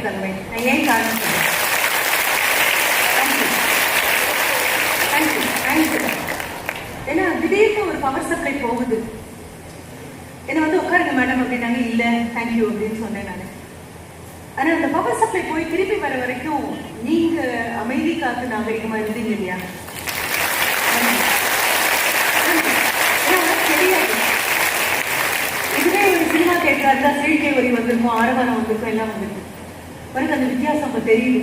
தருவேன். நான் ஏன் காரணம் சொல்றேன். ஏன்னா திடீர்னு ஒரு பவர் சப்ளை போகுது. என்ன வந்து உட்காருங்க மேடம் அப்படின்னாங்க. இல்ல தேங்க்யூ அப்படின்னு சொன்னேன் நான். ஆனா அந்த பவர் சப்ளை போய் திருப்பி வர வரைக்கும் நீங்க அமைதி காத்து நாகரிகமா இருந்தீங்க இல்லையா? தெரியாது. இதுவே ஒரு சினிமா தேட்டரா சீழ்கை வரி வந்திருக்கும், ஆரவாரம் வந்திருக்கும், எல்லாம் வந்திருக்கும். உனக்கு அந்த வித்தியாசம் அப்ப தெரியுது.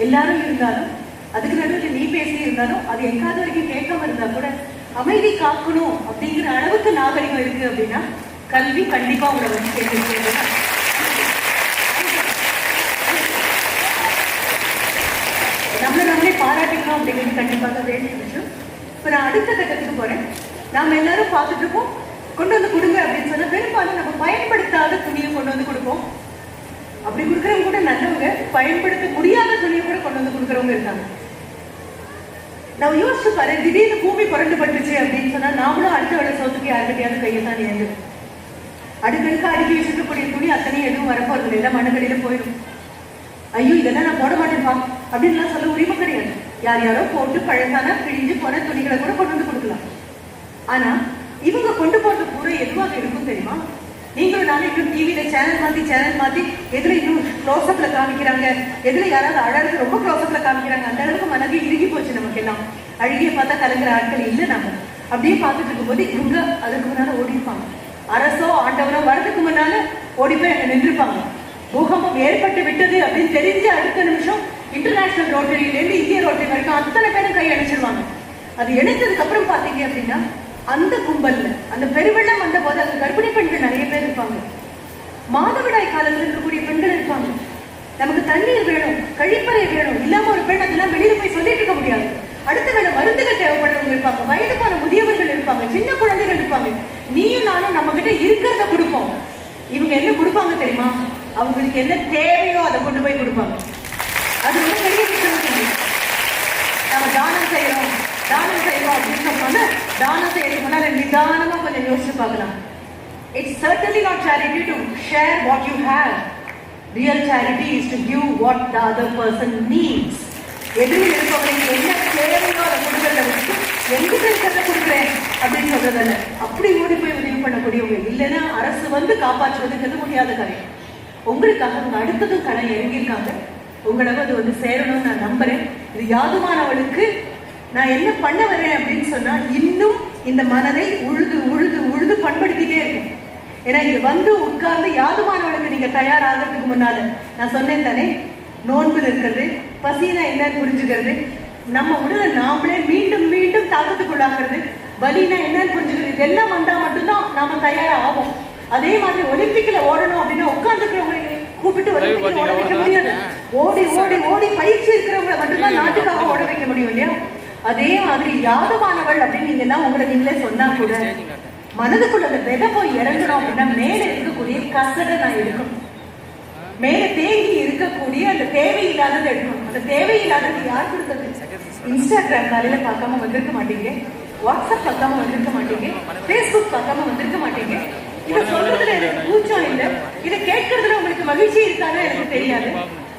எல்லாரும் இருந்தாலும் அதுக்கு நடுவில் நீ பேசி இருந்தாலும் அது எங்காவது வரைக்கும் கேட்காம இருந்தா கூட அமைதி காக்கணும் அப்படிங்கிற அளவுக்கு நாகரிகம் இருக்கு அப்படின்னா கல்வி கண்டிப்பா உங்களை வந்து கேட்க. நம்மளை நம்மளே பாராட்டிக்கணும் அப்படிங்கிறது கண்டிப்பாக வேண்டிய விஷயம். இப்ப நான் அடுத்த கட்டத்துக்கு போறேன். நாம எல்லாரும் பார்த்துட்டு இருக்கோம், கொண்டு வந்து கொடுங்க அப்படின்னு சொன்னா பெரும்பாலும் நம்ம பயன்படுத்தாத துணியை கொண்டு வந்து கொடுப்போம். அப்படி கொடுக்குறவங்க கூட நல்லவங்க, பயன்படுத்த முடியாத துணியை கூட கொண்டு வந்து கொடுக்குறவங்க இருக்காங்க. நம்ம யோசிச்சு பாரு, திடீர்னு பூமி புரண்டு பட்டுச்சு அப்படின்னு சொன்னா நாமளும் அடுத்த வேலை சோத்துக்கு யாருக்கிட்டையாவது கையத்தான் ஏந்து அடுக்கடுக்க அடுக்கி வச்சிருக்கக்கூடிய துணி அத்தனையும் எதுவும் வரப்போறது எல்லாம் மண்ணக்கடியில போயிடும். ஐயோ இதெல்லாம் நான் போட மாட்டேன்ப்பா அப்படின்லாம் சொல்ல உரிமை கிடையாது. யார் யாரோ போட்டு பழசான பிழிஞ்சு போன துணிகளை கூட கொண்டு வந்து கொடுக்கலாம். ஆனா இவங்க கொண்டு போறது பூரா எதுவாக இருக்கும் தெரியுமா? நீங்களும் நானும் இன்னும் டிவியில சேனல் மாத்தி எதுல இன்னும் க்ளோஸ்அப்ல காமிக்கிறாங்க, எதுல யாராவது அழகு ரொம்ப க்ளோஸ்அப்ல காமிக்கிறாங்க. அந்த அளவுக்கு மனது இறுகி போச்சு நமக்கு எல்லாம். அழுகிய பார்த்தா கலங்குற ஆட்கள் இல்லை. நாம அப்படியே பார்த்துட்டு இருக்கும்போது இவங்க அதுக்கு முன்னால ஓடிப்பாங்க. அரசோ ஆண்டவரோ வரதுக்கு முன்னால ஓடி போய் அங்க நின்றுப்பாங்க. பூகம்பம் ஏற்பட்டு விட்டது அப்படின்னு தெரிஞ்சு அடுத்த நிமிஷம் இன்டர்நேஷனல் ரோட்டரியில இருந்து இந்திய ரோட்டரி வரைக்கும் அத்தனை பேரும் கை அணைச்சிருவாங்க. அது இணைச்சதுக்கு அப்புறம் பாத்தீங்க அப்படின்னா அந்த கும்பல்ல அந்த பெருவெள்ளம் வந்த போது அந்த கர்ப்பிணி பெண்கள் நிறைய பேர் இருப்பாங்க. மாதவிடாய் காலத்தில் இருக்கக்கூடிய பெண்கள் இருப்பாங்க. நமக்கு தண்ணீர் வேணும், கழிப்பறை வேணும், இல்லாம ஒரு பெண் அதெல்லாம் வெளியில போய் சொல்லிட்டு இருக்க முடியாது. அடுத்த வேலை மருந்துகள் தேவைப்படுறவங்க இருப்பாங்க, வயதுக்கான முதியவர்கள் இருப்பாங்க, சின்ன குழந்தைகள் இருப்பாங்க. நீயும் நானும் நம்ம கிட்ட இருக்கிறத கொடுப்போம். இவங்க என்ன கொடுப்பாங்க தெரியுமா? அவங்களுக்கு என்ன தேவையோ அதை கொண்டு போய் கொடுப்பாங்க. அது ரொம்ப பெரிய விஷயம். நம்ம தானம் செய்யறோம் அப்படின்னு சொன்னா தானம் செய்யறதுக்கு முன்னால நிதானமா கொஞ்சம் யோசிச்சு பார்க்கலாம். It's certainly not charity to share what you have. Real charity is to give what the other person needs. எதிரில் இருப்பவங்களுக்கு என்ன தேவையோ அதை கொடுக்கறத வச்சு எங்கிட்ட இருக்கிறத கொடுக்குறேன் அப்படின்னு சொல்றதில்ல. அப்படி ஓடி போய் உதவி பண்ணக்கூடியவங்க இல்லைன்னா அரசு வந்து காப்பாற்றுவதுங்கிறது முடியாத காரியம். உங்களுக்காக அவங்க அடுத்ததும் கடை இறங்கியிருக்காங்க. உங்களுக்கு அது வந்து சேரணும்னு நான் நம்புறேன். இது யாதுமானவளுக்கு நான் என்ன பண்ண வரேன் அப்படின்னு சொன்னா இன்னும் இந்த மனதை உழுது உழுது உழுது பண்படுத்திட்டே இருக்கும். ஏன்னா இங்க வந்து உட்கார்ந்து யாதுமானவளுக்கு நீங்க தயாராகிறதுக்கு முன்னால நான் சொன்னேன் தானே, நோன்பு இருக்கிறது, பசினா என்னன்னு புரிஞ்சுக்கிறது, நம்ம உடலை நாமளே மீண்டும் மீண்டும் தாக்கத்துக்குள்ளாகிறது, வலினா என்னன்னு புரிஞ்சுக்கிறது, இதெல்லாம் வந்தா மட்டும்தான் நாம தயாரா ஆகும். அதே மாதிரி ஒலிம்பிக்ல ஓடணும் அப்படின்னா உட்கார்ந்துக்கிறவங்க கூப்பிட்டு ஒலிம்பிக்ல ஓட வைக்க முடியாது. ஓடி ஓடி ஓடி பயிற்சி இருக்கிறவங்களை மட்டும்தான் நாட்டுக்காக ஓட வைக்க முடியும் இல்லையா? அதே மாதிரி யாதமானவள் அப்படின்னு நீங்க எல்லாம் உங்களை நீங்களே சொன்னா கூட மனதுக்குள்ள அந்த விதை போய் இறங்கணும் அப்படின்னா மேல இருக்கக்கூடிய கசடை நான் எடுக்கணும். மேல தேங்கி இருக்கக்கூடிய அந்த தேவையில்லாததை எடுக்கணும். அந்த தேவையில்லாதது யார் கொடுத்தது? இன்ஸ்டாகிராம் காலையில பார்க்காம வந்திருக்க மாட்டீங்க, வாட்ஸ்அப் பார்க்காம வந்திருக்க மாட்டீங்க, பேஸ்புக் பார்க்காம வந்திருக்க மாட்டீங்க. இதை சொல்றதுல எனக்கு கூச்சம் இல்லை, இதை கேட்கறதுல உங்களுக்கு மகிழ்ச்சி இருக்கான்னு எனக்கு தெரியாது.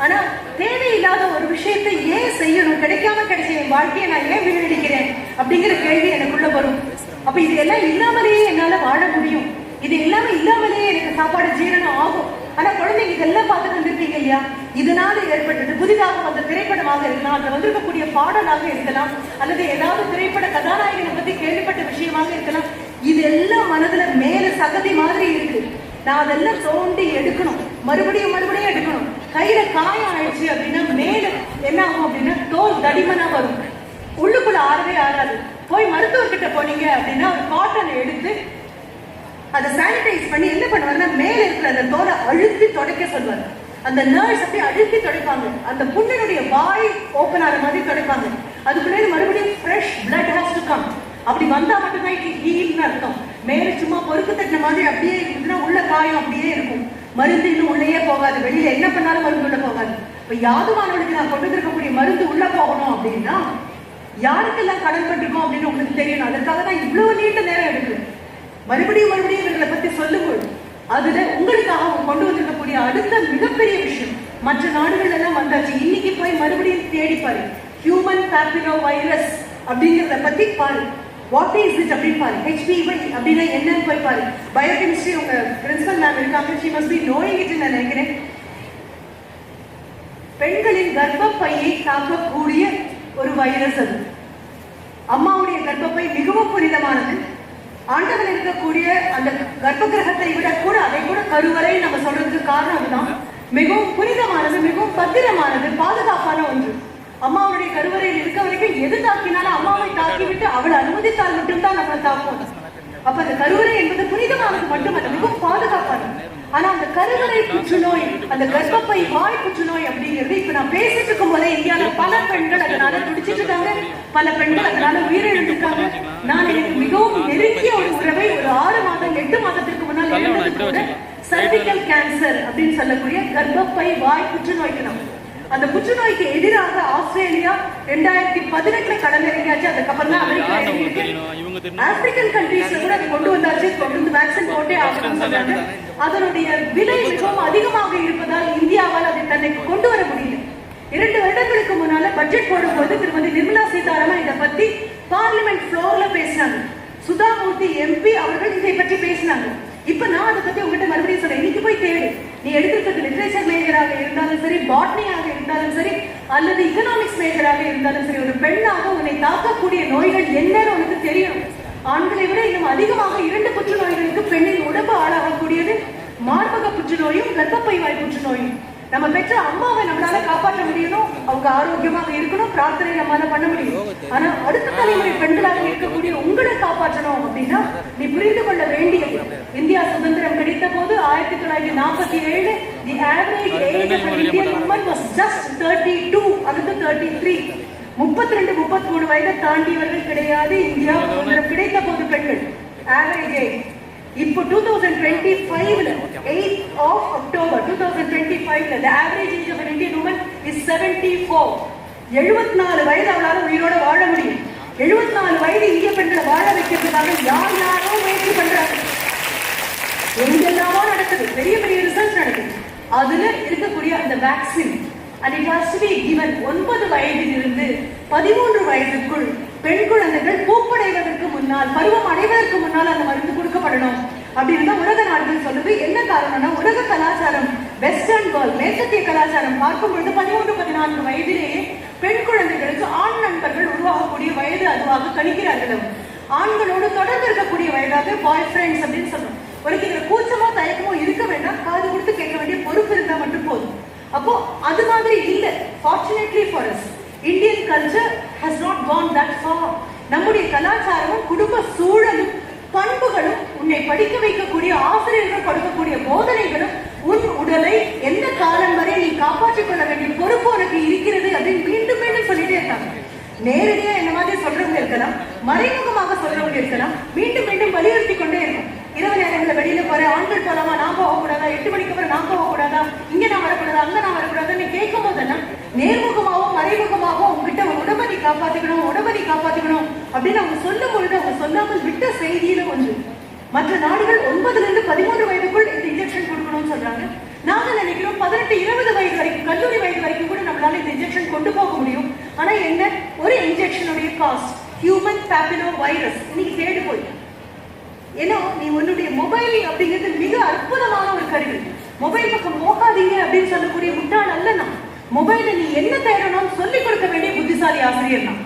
ஆனா தேவையில்லாத ஒரு விஷயத்தை ஏன் செய்யணும்? கிடைக்காம கிடைச்ச என் வாழ்க்கையை நான் ஏன் வீணடிக்கிறேன் அப்படிங்கிற கேள்வி எனக்குள்ள வரும். அப்ப இது எல்லாம் இல்லாமலேயே என்னால வாழ முடியும், இது இல்லாமலேயே எனக்கு சாப்பாடு ஜீரணம் ஆகும். ஆனா குழந்தைங்க இதெல்லாம் பார்த்துட்டு வந்திருக்கீங்க இல்லையா? இதனால ஏற்பட்டது புதிதாக வந்த திரைப்படமாக இருக்கலாம், அதுல வந்திருக்கக்கூடிய பாடலாக இருக்கலாம், அல்லது ஏதாவது திரைப்பட கதாநாயகனை பத்தி கேள்விப்பட்ட விஷயமாக இருக்கலாம். இது எல்லாம் மனதுல மேல சகதி மாதிரி இருக்கு. நான் அதெல்லாம் தோண்டி எடுக்கணும், மறுபடியும் எடுக்கணும். கையில காயம் ஆயிடுச்சு அப்படின்னா மேல என்ன ஆகும் அப்படின்னா தோல் தடிமனா வரும், உள்ளுக்குள்ள ஆறவே ஆறாது. போய் மருத்துவர்கிட்ட போனீங்க அப்படின்னா ஒரு காட்டனை எடுத்து அதை சானிடைஸ் பண்ணி என்ன பண்ணுவாருன்னா மேல இருக்கிற அந்த தோலை அழுத்தி துடைக்க சொல்வாரு. அந்த நர்ஸ் அப்படியே அழுத்தி துடைப்பாங்க, அந்த புண்ணினுடைய வாய் ஓப்பன் ஆகிற மாதிரி துடைப்பாங்க. அதுக்குள்ளே மறுபடியும் fresh blood has to come. அப்படி வந்தா மட்டும்தான் இது ஹீல்னு அர்த்தம். மேல சும்மா பொறுப்பு தட்டின மாதிரி அப்படியே இருக்குன்னா உள்ள காயம் அப்படியே இருக்கும், மருந்து இன்னும் உள்ளேயே போகாது, வெளியில என்ன பண்ணாலும் மருந்து உள்ள போகாது. இப்ப யாதுமானவளுக்கு நான் கொண்டு இருக்கக்கூடிய மருந்து உள்ள போகணும் அப்படின்னா யாருக்கெல்லாம் கடன் பட்டிருக்கோம் அப்படின்னு உங்களுக்கு தெரியணும். அதற்காக தான் இவ்வளவு நீண்ட நேரம் எடுக்கு. மறுபடியும் இவர்களை பத்தி சொல்லும்போது அதுல உங்களுக்காக அவங்க கொண்டு வந்திருக்கக்கூடிய அடுத்த மிகப்பெரிய விஷயம், மற்ற நாடுகள் எல்லாம் வந்தாச்சு, இன்னைக்கு போய் மறுபடியும் தேடி பாரு, ஹியூமன் பேப்பிலோ வைரஸ் அப்படிங்கிறத பத்தி பாரு, வாட் இஸ் இட் அப்படின்னு பாரு, HPV அப்படின்னா என்னன்னு போய் பாரு. பயோகெமிஸ்ட்ரி உங்க பிரின்சிபல் மேம் இருக்காங்க, she must be knowing it நான் நினைக்கிறேன். பெண்களின் கர்ப்பப்பையை தாக்கக்கூடிய ஒரு வைரஸ் அது. அம்மாவுடைய கர்ப்பப்பை மிகவும் புனிதமானது. ஆண்டவன் இருக்கக்கூடிய அந்த கர்ப்ப கிரகத்தை விட கூட அதை கூட கருவறை நம்ம சொல்றதுக்கு காரணம் அதுதான். மிகவும் புனிதமானது, மிகவும் பத்திரமானது, பாதுகாப்பான ஒன்று. அம்மாவுடைய கருவறையில் இருக்க வரைக்கும் எது தாக்கினாலும் அம்மாவை தாக்கிவிட்டு அவள் அனுமதித்தால் மட்டும்தான் நம்மளை தாக்கும். அப்ப அந்த கருவறை என்பது புனிதமானது மட்டுமல்ல, மிகவும் பாதுகாப்பானது. ஆனா அந்த கருவறை புற்றுநோய், அந்த கர்ப்பப்பை வாய் புற்றுநோய் அப்படிங்கிறது இப்ப நான் பேசிட்டு இருக்கும் போதே இந்தியாவில பல பெண்கள் அதனால துடிச்சிட்டு இருக்காங்க, பல பெண்கள் அதனால உயிரிழந்திருக்காங்க. நான் எனக்கு மிகவும் நெருங்கிய ஒரு உறவை ஒரு 6 மாதம் 8 மாதத்திற்கு முன்னால் இழந்தது சர்விக்கல் கேன்சர் அப்படின்னு சொல்லக்கூடிய கர்ப்பப்பை வாய் புற்றுநோய்க்கு நம்ம அந்த புற்றுநோய்க்கு எதிராக ஆஸ்திரேலியா 2018 கடல் இறங்கியாச்சு. அதுக்கப்புறம் தான் அமெரிக்கா இறங்கியிருக்கு. ஆப்பிரிக்கன் கண்ட்ரீஸ்ல கூட அதை கொண்டு வந்தாச்சு, கொண்டு வேக்சின் போட்டே ஆகணும்னு சொல்றாங்க. அதனுடைய விலை மிகவும் அதிகமாக இருப்பதால் இந்தியாவால் அதை தன்னை கொண்டு வர முடியல. 2 வருடங்களுக்கு முன்னால பட்ஜெட் போடும்போது திருமதி நிர்மலா சீதாராமன் இதை பத்தி பார்லிமெண்ட் ஃப்ளோர்ல பேசினாங்க. சுதாமூர்த்தி MP அவர்கள் இதை பற்றி பேசினாங்க. இப்ப நான் அதை பத்தி உங்ககிட்ட மறுபடியும் சொல்றேன், இன்னைக்கு போய் தேடு. நீ எடுத்திருக்கிறது லிட்ரேச்சர் மேஜராக இருந்தாலும் சரி, பாட்னியாக இருந்தாலும் சரி, அல்லது எக்கனாமிக்ஸ் மேஜராக இருந்தாலும் சரி, ஒரு பெண்ணாக உன்னை தாக்கக்கூடிய நோய்கள் என்னன்னு உனக்கு தெரியும். ஆண்களை விட இன்னும் அதிகமாக 2 புற்றுநோய்களுக்கு பெண்ணின் உடம்பு ஆளாகக்கூடியது மார்பக புற்றுநோயும் கர்ப்பப்பை வாய் புற்றுநோயும். நம்ம பெற்ற அம்மாவை நம்மளால காப்பாற்ற முடியணும், அவங்க ஆரோக்கியமாக இருக்கணும், பிரார்த்தனை நம்மளால பண்ண முடியும். ஆனா அடுத்த தலைமுறை பெண்களாக இருக்கக்கூடிய உங்களை காப்பாற்றணும் அப்படின்னா நீ புரிந்து கொள்ள வேண்டியது, இந்தியா சுதந்திரம் கிடைத்த போது 1947 the average age of an Indian woman was just 32 அல்லது 33. 32-33 வயதை தாண்டியவர்கள் கிடையாது. இந்தியா சுதந்திரம் கிடைத்த போது பெண்கள் ஆவரேஜ் ஏஜ். இப்போ 2025 8th of October 2025 the average age of an Indian woman is 74. 74 வயது அவளால உயிரோட வாழ முடியும். 74 வயது இந்திய பெண்களை வாழ வைக்கிறதுக்காக யாரோ முயற்சி பண்றாங்க. எங்கெல்லாமோ நடக்குது, பெரிய பெரிய ரிசர்ச் நடக்குது. அதுல இருக்கக்கூடிய அந்த vaccine and it has to be given 9 வயதிலிருந்து 13 வயதுக்குள் பெண் குழந்தைகள் பூப்படைவதற்கு முன்னால், பருவம் அடைவதற்கு முன்னால் அந்த மருந்து கொடுக்கப்படணும் அப்படின்னு உலக நாடுகள் சொல்லுது. என்ன காரணம்னா உலக கலாச்சாரம், வெஸ்டர்ன் வேர்ல்ட், மேற்கத்திய கலாச்சாரம் பார்க்கும் பொழுது 13-14 வயதிலேயே பெண் குழந்தைகளுக்கு ஆண் நண்பர்கள் உருவாகக்கூடிய வயது அதுவாக கணிக்கிறார்கள். ஆண்களோடு தொடர்பு இருக்கக்கூடிய வயதாக பாய் ஃப்ரெண்ட்ஸ் அப்படின்னு சொல்றோம். உனக்கு இதுல கூச்சமோ தயக்கமோ இருக்க வேண்டாம், காது கொடுத்து கேட்க வேண்டிய பொறுப்பு இருந்தா மட்டும் போதும். அப்போ அது மாதிரி இல்ல. Fortunately for us, Indian culture has not gone that far. நம்முடைய கலாச்சாரமும் குடும்ப சூழலும் பண்புகளும் உன்னை படிக்க வைக்கக்கூடிய ஆசிரியர்கள் கொடுக்கக்கூடிய போதனைகளும் உன் உடலை எந்த காலம் வரை நீ காப்பாற்றிக் கொள்ள வேண்டிய பொறுப்பு உனக்கு இருக்கிறது அப்படின்னு மீண்டும் மீண்டும் சொல்லிட்டே இருக்காங்க. நேரடியா என்ன மாதிரி சொல்றவங்க இருக்கலாம், மறைமுகமாக சொல்றவங்க இருக்கலாம், மீண்டும் மீண்டும் வலியுறுத்தி கொண்டே இருக்கும். இரவு நேரங்களில் வெளியில போற ஆண்கள் போலாமா, நான் போகக்கூடாதா, 8 மணிக்கு அப்புறம் நான் போகக்கூடாதா, இங்க நான் வரக்கூடாதா, அங்க நான் வரக்கூடாதுன்னு கேட்கும் போதெல்லாம் நேர்முகமாகவும் மறைமுகமாகவும் உங்ககிட்ட உடம்பை நீ காப்பாத்திக்கணும், உடம்பை நீ காப்பாத்திக்கணும் அப்படின்னு அவங்க சொல்லும் பொழுது அவங்க சொல்லாமல் விட்ட செய்தியில ஒன்று. மற்ற நாடுகள் 9லிருந்து 13 வயதுக்குள் இந்த இன்ஜெக்ஷன் கொடுக்கணும்னு சொல்றாங்க. நாங்க நினைக்கிறோம் 18-20 வயது வரைக்கும், கல்லூரி வயது வரைக்கும் கூட நம்மளால இந்த இன்ஜெக்ஷன் கொண்டு போக முடியும். ஆனா என்ன, ஒரு இன்ஜெக்ஷனுடைய காஸ்ட், ஹியூமன் பேப்பிலோ வைரஸ் இன்னைக்கு தேடி போய். ஏன்னா நீ உன்னுடைய மொபைல் அப்படிங்கிறது மிக அற்புதமான ஒரு கருவி. மொபைல் பக்கம் போகாதீங்க அப்படின்னு சொல்லக்கூடிய முட்டாள் அல்ல நான். மொபைல நீ என்ன தேடணும் சொல்லிக் கொடுக்க வேண்டிய புத்திசாலி ஆசிரியர் தான்.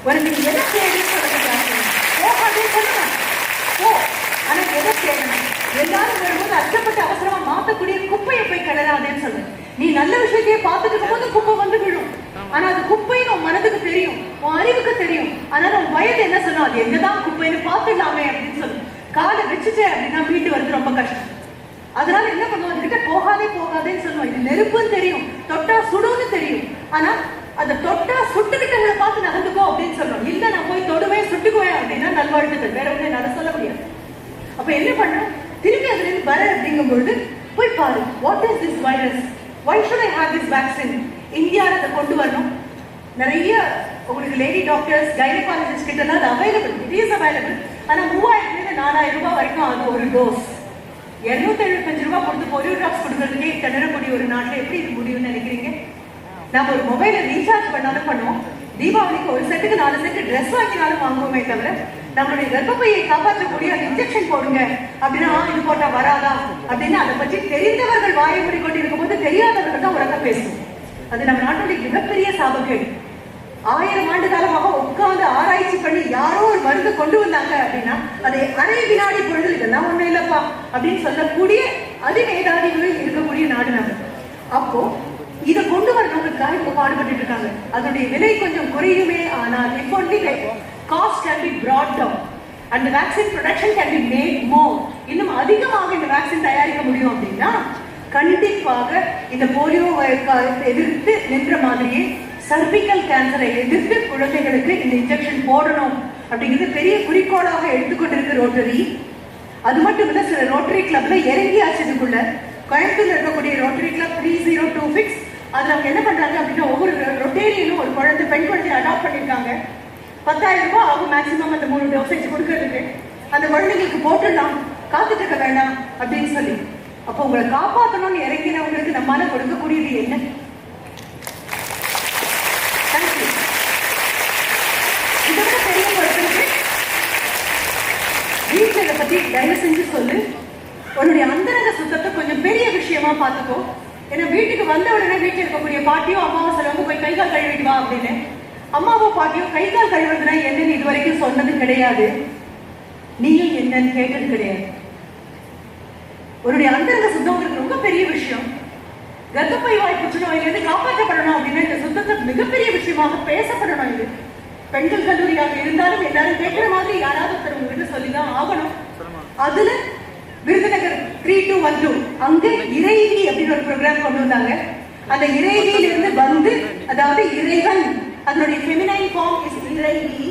உனக்கு நீ எதை தேடணும் போகாதே சொல்லணும் போ, ஆனா எதை தேடணும் எல்லாரும் வரும்போது அச்சப்பட்டு அவசரமா மாத்தக்கூடிய குப்பையை போய் கிளறாதேன்னு சொல்லு. நீ நல்ல விஷயத்தையே பார்த்துட்டு இருக்கும்போது குப்பை வந்து விழும். ஆனா அது குப்பைன்னு உன் மனதுக்கு தெரியும், உன் அறிவுக்கு தெரியும். அதனால உன் வயது என்ன சொல்லும், அது எங்கதான் குப்பைன்னு பார்த்துடலாமே அப்படின்னு சொல்லு. காலை வச்சுட்டேன் அப்படின்னா வீட்டு வருது ரொம்ப கஷ்டம். அதனால என்ன பண்ணுவோம், அதுகிட்ட போகாதே போகாதேன்னு சொல்லுவோம். இது நெருப்புன்னு தெரியும், தொட்டா சுடுன்னு தெரியும். ஆனா அந்த தொட்டா சுட்டுக்கிட்டவங்களை பார்த்து நகர்ந்துக்கோ அப்படின்னு சொல்றோம். இல்ல நான் போய் தொடுவேன் சுட்டுக்குவேன் அப்படின்னா நல்வாழ்த்துக்கள், வேற ஒண்ணு என்னால சொல்ல முடியாது. அப்ப என்ன பண்றோம், திரும்பி அதுல இருந்து வர அப்படிங்கும் பொழுது போய் பாரு, what is this virus, why should I have this vaccine? இந்தியாவில் அதை கொண்டு வரணும். நிறைய உங்களுக்கு லேடி டாக்டர்ஸ், கைனகாலஜிஸ்ட் கிட்ட அது அவைலபிள், இட் இஸ் அவைலபிள். ஆனா 3000 4000 ரூபாய் வரைக்கும் அது ஒரு டோஸ். 275 ரூபாய் கொடுத்து போலியோ டிராப்ஸ் கொடுக்கறதுக்கே திணறக்கூடிய ஒரு நாட்டில் எப்படி இது முடியும்னு நினைக்கிறீங்க? நம்ம ஒரு மொபைலை ரீசார்ஜ் பண்ணாலும் பண்ணுவோம், தீபாவளிக்கு ஒரு செட்டுக்கு 4 செட்டு ட்ரெஸ் வாங்கினாலும் வாங்குவோமே தவிர நம்மளுடைய கர்ப்பப்பையை காப்பாற்றக்கூடிய அந்த இன்ஜெக்ஷன் போடுங்க அப்படின்னா இது போட்டா வராதா அப்படின்னு அதை பற்றி தெரிந்தவர்கள் வாயை மூடிக்கொண்டு இருக்கும் போது தெரியாதவர்கள் தான் உலக பேசுவோம். அது நம்ம நாட்டுடைய மிகப்பெரிய சாபக்கேடு. 1000 ஆண்டு காலமாக உட்கார்ந்து ஆராய்ச்சி பண்ணி யாரோ ஒரு மருந்து கொண்டு வந்தாங்க அப்படின்னா அதை அரை வினாடி பொழுது இதெல்லாம் ஒண்ணும் இல்லப்பா அப்படின்னு சொல்லக்கூடிய அதிமேதாதிகளில் இருக்கக்கூடிய நாடு நம்ம. அப்போ இதை கொண்டு வரணுங்கிறதுக்காக இப்ப பாடுபட்டு இருக்காங்க. அதனுடைய விலை கொஞ்சம் குறையுமே, ஆனால் இப்போ cost can be brought down and the vaccine production can be made more. இன்னும் அதிகமாக இந்த வேக்சின் தயாரிக்க முடியும் அப்படின்னா கண்டிப்பாக இந்த போலியோ எதிர்த்து நின்ற மாதிரியே சர்விக்கல் கேன்சரை எதிர்த்து குழந்தைகளுக்கு இந்த இன்ஜெக்ஷன் போடணும் அப்படிங்கிறது பெரிய குறிக்கோளாக எடுத்துக்கொண்டிருக்கு ரோட்டரி. அது மட்டும் இல்ல, சில ரோட்டரி கிளப்ல இறங்கியாச்சு இதுக்குள்ள. கோயம்புத்தூர்ல இருக்கக்கூடிய ரோட்டரி கிளப் 3026 அதுல அவங்க என்ன பண்றாங்க அப்படின்னா ஒவ்வொரு ரொட்டேரியனும் ஒரு குழந்தை பெண் குழந்தையை அடாப்ட் பண்ணிருக்காங்க. 10,000 ரூபாய் ஆகும் மேக்சிமம் அந்த 3 டோசேஜ் கொடுக்கறதுக்கு. அந்த குழந்தைங்களுக்கு போட்டுடலாம், காத்துட்டு இருக்க வேண்டாம் அப்படின்னு சொல்லி. அப்போ உங்களை காப்பாற்றணும்னு இறங்கினவங்களுக்கு நம்மளால கொடுக்கக்கூடியது என்ன? இதை விட பெரிய ஒருத்தருக்கு வீட்டில் இதை பத்தி தயவு செஞ்சு சொல்லு. உன்னுடைய அந்தரங்க சுத்தத்தை கொஞ்சம் பெரிய விஷயமா பார்த்துக்கோ. ஏன்னா வீட்டுக்கு வந்த உடனே வீட்டில் இருக்கக்கூடிய பாட்டியோ அம்மாவோ சொல்லுவாங்க போய் கை கால் கழுவிட்டு வா அப்படின்னு. அம்மாவோ பாட்டியோ கை கால் கழுவுறதுனா என்னன்னு இது வரைக்கும் சொன்னது கிடையாது, நீயும் என்னன்னு கேட்டது கிடையாது. உன்னுடைய அந்தரங்க சுத்தம் ரொம்ப பெரிய விஷயம். கர்ப்பப்பை வாய் புற்றுநோயிலிருந்து காப்பாற்றப்படணும் அப்படின்னா இந்த சுத்தத்தை மிகப்பெரிய விஷயமாக பேசப்படணும். இது பெண்கள் கல்லூரியாக இருந்தாலும் எல்லாரும் கேட்கிற மாதிரி யாராவது ஒருத்தர் உங்ககிட்ட சொல்லிதான் ஆகணும். அதுல விருதுநகர் 3212 அங்க இறைவி அப்படின்னு ஒரு ப்ரோக்ராம் கொண்டு வந்தாங்க. அந்த இறைவியிலிருந்து வந்து, அதாவது இறைவன், அதனுடைய ஃபெமினைன் ஃபார்ம் இஸ் இறைவி.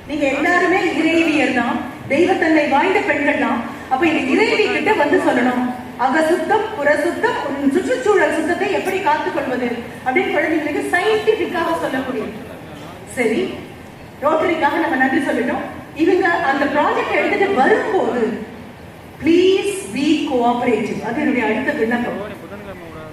நீங்க எல்லாருமே இறைவியர் தான், தெய்வத்தன்மை வாய்ந்த பெண்கள் தான். அப்ப இந்த இறைவி கிட்ட வந்து சொல்லணும் அக சுத்தம் புற சுத்தம் சுற்றுச்சூழல் சுத்தத்தை எப்படி காத்துக்கொள்வது அப்படின்னு குழந்தைங்களுக்கு சயின்டிபிக்காக சொல்லக்கூடிய. சரி, ரோட்டரிக்காக நம்ம நன்றி சொல்லணும். இவங்க அந்த ப்ராஜெக்ட் எடுத்துட்டு வரும்போது ப்ளீஸ் பி கோஆபரேட்டிவ். அது என்னுடைய அடுத்த விண்ணப்பம்.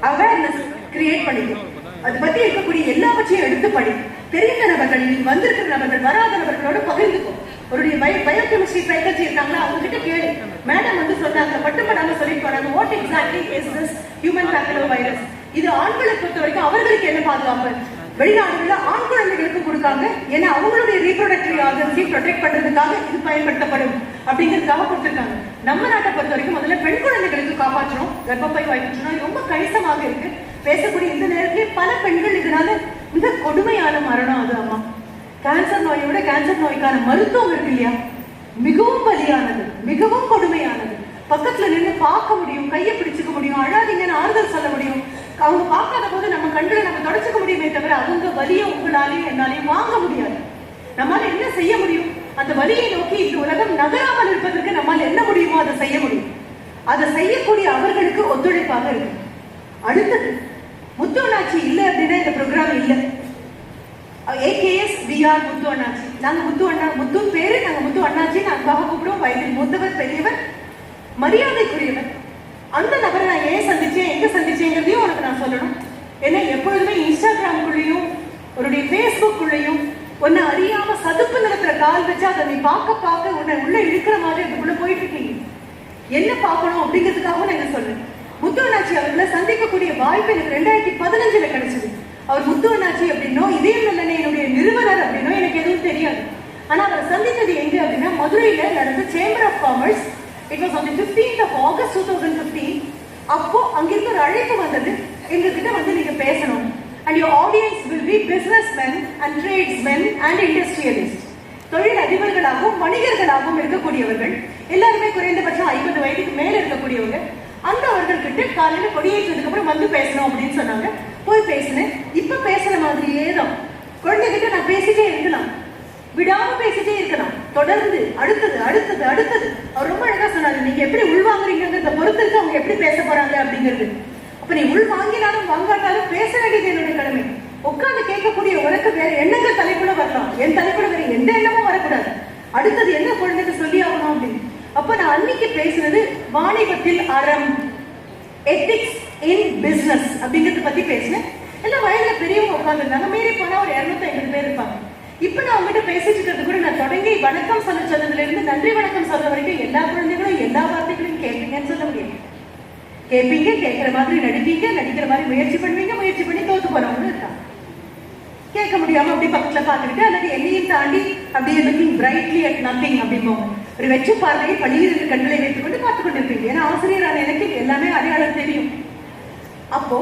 அவேர்னஸ் கிரியேட் பண்ணிக்கணும். அதை பத்தி இருக்கக்கூடிய எல்லாவற்றையும் எடுத்து படி. தெரிந்த நபர்கள், வந்திருக்கிற நபர்கள், வராத நபர்களோட பகிர்ந்துக்கும். ஒரு பயோகெமிஸ்ட்ரி ஃபேக்கல்டி இருக்காங்களா, அவங்க கிட்ட கேளு. மேடம் வந்து சொன்னாங்க, மட்டுப்படாம சொல்லிட்டு வராங்க, what exactly is this human papilloma virus. இது ஆண்களை பொறுத்த வரைக்கும் அவர்களுக்கு என்ன பாதுகாப்பு? வெளிநாடுகள்ல ஆண் குழந்தைகளுக்கு கொடுக்காங்க, ஏன்னா அவங்களுடைய ரீப்ரொடக்டிவ் ஆர்கன்ஸை ப்ரொடெக்ட் பண்றதுக்காக இது பயன்படுத்தப்படும் அப்படிங்கிறதுக்காக கொடுத்திருக்காங்க. நம்ம நாட்டை பொறுத்த வரைக்கும் முதல்ல பெண் குழந்தைகளுக்கு காப்பாற்றணும். கர்ப்பப்பை வாய் புற்றுநோய் ரொம்ப கணிசமாக இருக்கு. பேசக்கூடிய இந்த நேரத்திலே பல பெண்கள் இதனால மிக கொடுமையான மரணம். அது அம்மா, கேன்சர் நோயை விட கேன்சர் நோய்க்கான மருத்துவம் இருக்கு இல்லையா, மிகவும் வலியானது, மிகவும் கொடுமையானது. பக்கத்துல நின்று பார்க்க முடியும், கையை பிடிச்சுக்க முடியும், அழாதீங்கன்னு ஆறுதல் சொல்ல முடியும். அவங்க பார்க்காத போது நம்ம கண்களை நம்ம தொடச்சுக்க முடியுமே தவிர அவங்க வலியை உங்களாலையும் என்னாலையும் வாங்க முடியாது. நம்மளால என்ன செய்ய முடியும்? அந்த வலியை நோக்கி இந்த உலகம் நகராமல் இருப்பதற்கு நம்மால் என்ன முடியுமோ அதை செய்ய முடியும். அதை செய்யக்கூடிய அவர்களுக்கு ஒத்துழைப்பாக இருக்கு. அடுத்தது, முத்து அண்ணாச்சி இல்லை அப்படின்னா இந்த ப்ரோக்ராம் இல்லை. AKS VR முத்து அண்ணாச்சி. நாங்க முத்து அண்ணா, முத்து பேரு நாங்க முத்து அண்ணாச்சி அன்பாக கூப்பிடுவோம். வயதில் மூத்தவர், பெரியவர், மரியாதைக்குரியவர். அந்த நபரை நான் ஏன் சந்திச்சேன், எங்க சந்திச்சேங்கிறதையும் உனக்கு நான் சொல்லணும். ஏன்னா எப்பொழுதுமே இன்ஸ்டாகிராமுக்குள்ளேயும் உன்னுடைய ஃபேஸ்புக்குள்ளேயும் உன்னை அறியாம சதுப்பு நிலத்துல கால் வச்சு அதை நீ பார்க்க உன்னை உள்ள இழுக்கிற மாதிரி அதுக்குள்ள போயிட்டு இருக்கீங்க. என்ன பார்க்கணும் அப்படிங்கிறதுக்காக நான் என்ன சொல்றேன். முத்து அண்ணாச்சி அவர்களை சந்திக்கக்கூடிய வாய்ப்பு எனக்கு 2015 கிடைச்சது. அவர் முத்து அண்ணாச்சி அப்படின்னோ இதயம் நல்லெண்ணெயினுடைய நிறுவனர் அப்படின்னோ எனக்கு எதுவும் தெரியாது. ஆனா அவரை சந்தித்தது எங்க அப்படின்னா மதுரையில நடந்த chamber of commerce. It was on the 15th of August 2015. அப்போ அங்கிருந்து ஒரு அழைப்பு வந்தது, எங்ககிட்ட வந்து நீங்க பேசணும். And your audience will be businessmen and tradesmen and industrialists. தொழில் அதிபர்களாகவும் வணிகர்களாகவும் இருக்கக்கூடியவர்கள், எல்லாருமே குறைந்தபட்சம் 50 வயதுக்கு மேல இருக்கக்கூடியவங்க. அந்த அவர்கள்கிட்ட காலையில கொடியேற்றதுக்கு அப்புறம் வந்து பேசணும் அப்படின்னு சொன்னாங்க. போய் பேசினேன். இப்ப பேசுற மாதிரியே தான் குழந்தைகிட்ட நான் பேசிட்டே இருக்கலாம், விடாம பேசிட்டே இருக்கலாம், தொடர்ந்து அடுத்தது அடுத்தது அடுத்தது. அவர் ரொம்ப அழகா சொன்னாரு, நீங்க எப்படி உள்வாங்குறீங்கிறத பொறுத்திருக்கு அவங்க எப்படி பேச போறாங்க அப்படிங்கிறது. அப்ப நீ உள் வாங்கினாலும் வாங்காட்டாலும் பேச வேண்டியது என்னுடைய கடமை. உட்கார்ந்து கேட்கக்கூடிய உனக்கு வேற எண்ணங்கள் தலைப்புல வரலாம், என் தலைப்புல வேற எந்த எண்ணமும் வரக்கூடாது. அடுத்தது என்ன குழந்தைக்கு சொல்லி ஆகணும் அப்படின்னு அப்ப நான் அன்னைக்கு பேசுறது வாணிபத்தில் அறம், எத்திக்ஸ் இன் பிசினஸ் அப்படிங்கறத பத்தி பேசினேன். எல்லாம் வயதுல பெரியவங்க உட்காந்துருந்தாங்க. மீறி போனா ஒரு 250 பேர் இருப்பாங்க. இப்ப நான் உங்ககிட்ட பேசிட்டு இருக்கிறது கூட நான் தொடங்கி வணக்கம் சொல்ல சொன்னதுல இருந்து நன்றி வணக்கம் சொல்ற வரைக்கும் எல்லா குழந்தைகளும் எல்லா வார்த்தைகளையும் கேட்பீங்கன்னு சொல்ல முடியும். கேட்பீங்க, கேட்கிற மாதிரி நடிப்பீங்க, நடிக்கிற மாதிரி முயற்சி பண்ணுவீங்க, முயற்சி பண்ணி தோத்து போறவங்களும் இருக்காங்க. கேட்க முடியாம அப்படி பக்கத்துல பாத்துக்கிட்டு அல்லது என்னையும் தாண்டி அப்படியே லுக்கிங் பிரைட்லி அட் நத்திங் அப்படிம்போங்க. ஒரு வெற்றி பார்வையை பள்ளியில் இருக்க கண்களை வைத்துக் கொண்டு பார்த்துக் கொண்டிருப்பீங்க. ஏன்னா ஆசிரியரான எனக்கு எல்லாமே அடையாளம் தெரியும். அப்போ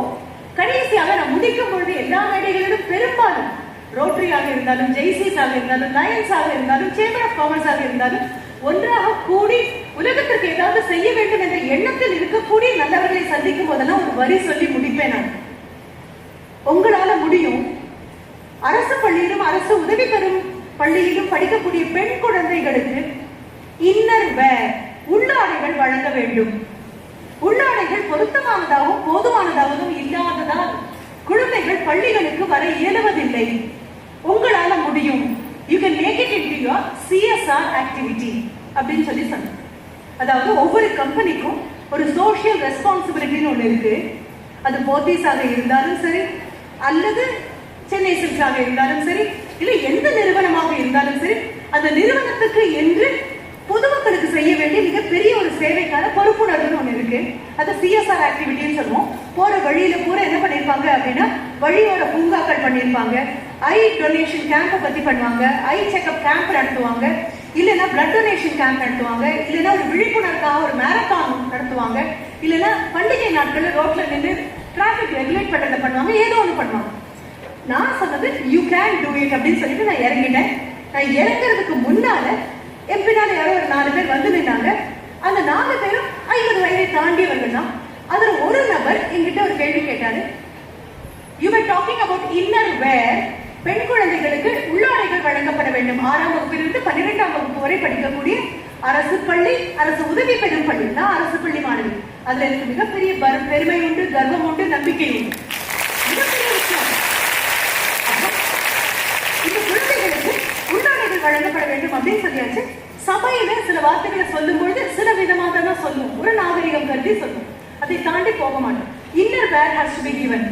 கடைசியாக நான் முடிக்கும் பொழுது எல்லா மேடைகளிலும் பெரும்பாலும் ரோட்டரியாக இருந்தாலும், ஜெய்சிஸாக இருந்தாலும், லயன்ஸாக இருந்தாலும், சேம்பர் ஆஃப் காமர்ஸாக இருந்தாலும் ஒன்றாக கூடி உலகத்திற்கு ஏதாவது செய்ய வேண்டும் என்ற எண்ணத்தில் இருக்கக்கூடிய நல்லவர்களை சந்திக்கும் போதெல்லாம் ஒரு வரி சொல்லி முடிப்பேன். நான் உங்களால முடியும். அரசு பள்ளியிலும் அரசு உதவி பெறும் பள்ளியிலும் படிக்கக்கூடிய பெண் குழந்தைகளுக்கு இன்னர் வேர் உள்ளாடைகள் வழங்க வேண்டும். உள்ளாடைகள் பொருத்தமானதாகவும் போதுமானதாகவும் இல்லாததால் குழந்தைகள் பள்ளிகளுக்கு வர இயலுவதில்லை. உங்களால முடியும். You can make it into your CSR activity அப்படின்னு சொல்லி சொன்னேன். அதாவது ஒவ்வொரு கம்பெனிக்கும் ஒரு சோஷியல் ரெஸ்பான்சிபிலிட்டின்னு ஒண்ணு இருக்கு. அது போத்தீஸாக இருந்தாலும் சரி, அல்லது சென்னை சில்க்ஸாக இருந்தாலும் சரி, இல்லை எந்த நிறுவனமாக இருந்தாலும் சரி, அந்த நிறுவனத்துக்கு என்று பொதுமக்களுக்கு செய்ய வேண்டிய மிகப்பெரிய ஒரு சேவைக்கான பொறுப்புணர்வுன்னு ஒண்ணு இருக்கு. அது CSR ஆக்டிவிட்டின்னு சொல்லுவோம். போற வழியில பூரா என்ன பண்ணிருப்பாங்க அப்படின்னா வழியோர பூங்காக்கள் பண்ணிருப்பாங்க, ஐ டொனேஷன் கேம்ப் பத்தி பண்ணுவாங்க, ஐ செக்அப் கேம்ப் நடத்துவாங்க, இல்லைன்னா பிளட் டொனேஷன் கேம்ப் நடத்துவாங்க, இல்லைன்னா ஒரு விழிப்புணர்வுக்காக ஒரு மேரத்தான் நடத்துவாங்க, இல்லைன்னா பண்டிகை நாட்கள்ல ரோட்ல நின்று டிராபிக் ரெகுலேட் பண்றதை பண்ணுவாங்க, ஏதோ ஒண்ணு பண்ணுவாங்க. நான் சொன்னது யூ கேன் டூ இட் அப்படின்னு சொல்லிட்டு நான் இறங்கிட்டேன். நான் இறங்குறதுக்கு முன்னால என் பின்னால யாரோ ஒரு 4 பேர் வந்து நின்னாங்க. அந்த 4 பேரும் 50 வயதை தாண்டியவர்கள் தான். அதுல ஒரு நபர் என்கிட்ட ஒரு கேள்வி கேட்டாரு. You are talking about inner wear. பெண் குழந்தைகளுக்கு உள்ளாடைகள் வழங்கப்பட வேண்டும். 6ஆம் வகுப்பிலிருந்து 12ஆம் வகுப்பு வரை படிக்கக்கூடிய அரசு பள்ளி, அரசு உதவி பெறும் பள்ளி. நான் அரசு பள்ளி மாணவி. அதுல எனக்கு மிகப்பெரிய பெருமை உண்டு, கர்வம் உண்டு, நம்பிக்கை உண்டு. மிகப்பெரிய விஷயம். இந்த குழந்தைகளுக்கு உள்ளாடைகள் வழங்கப்பட வேண்டும் அப்படின்னு சொல்லியாச்சு. சபையில சில வார்த்தைகளை சொல்லும் பொழுது சில விதமாக தான் சொல்லுவோம். ஒரு நாகரிகம் கருதி சொல்லுவோம். அதை தாண்டி போக மாட்டோம். Inner wear has to be given.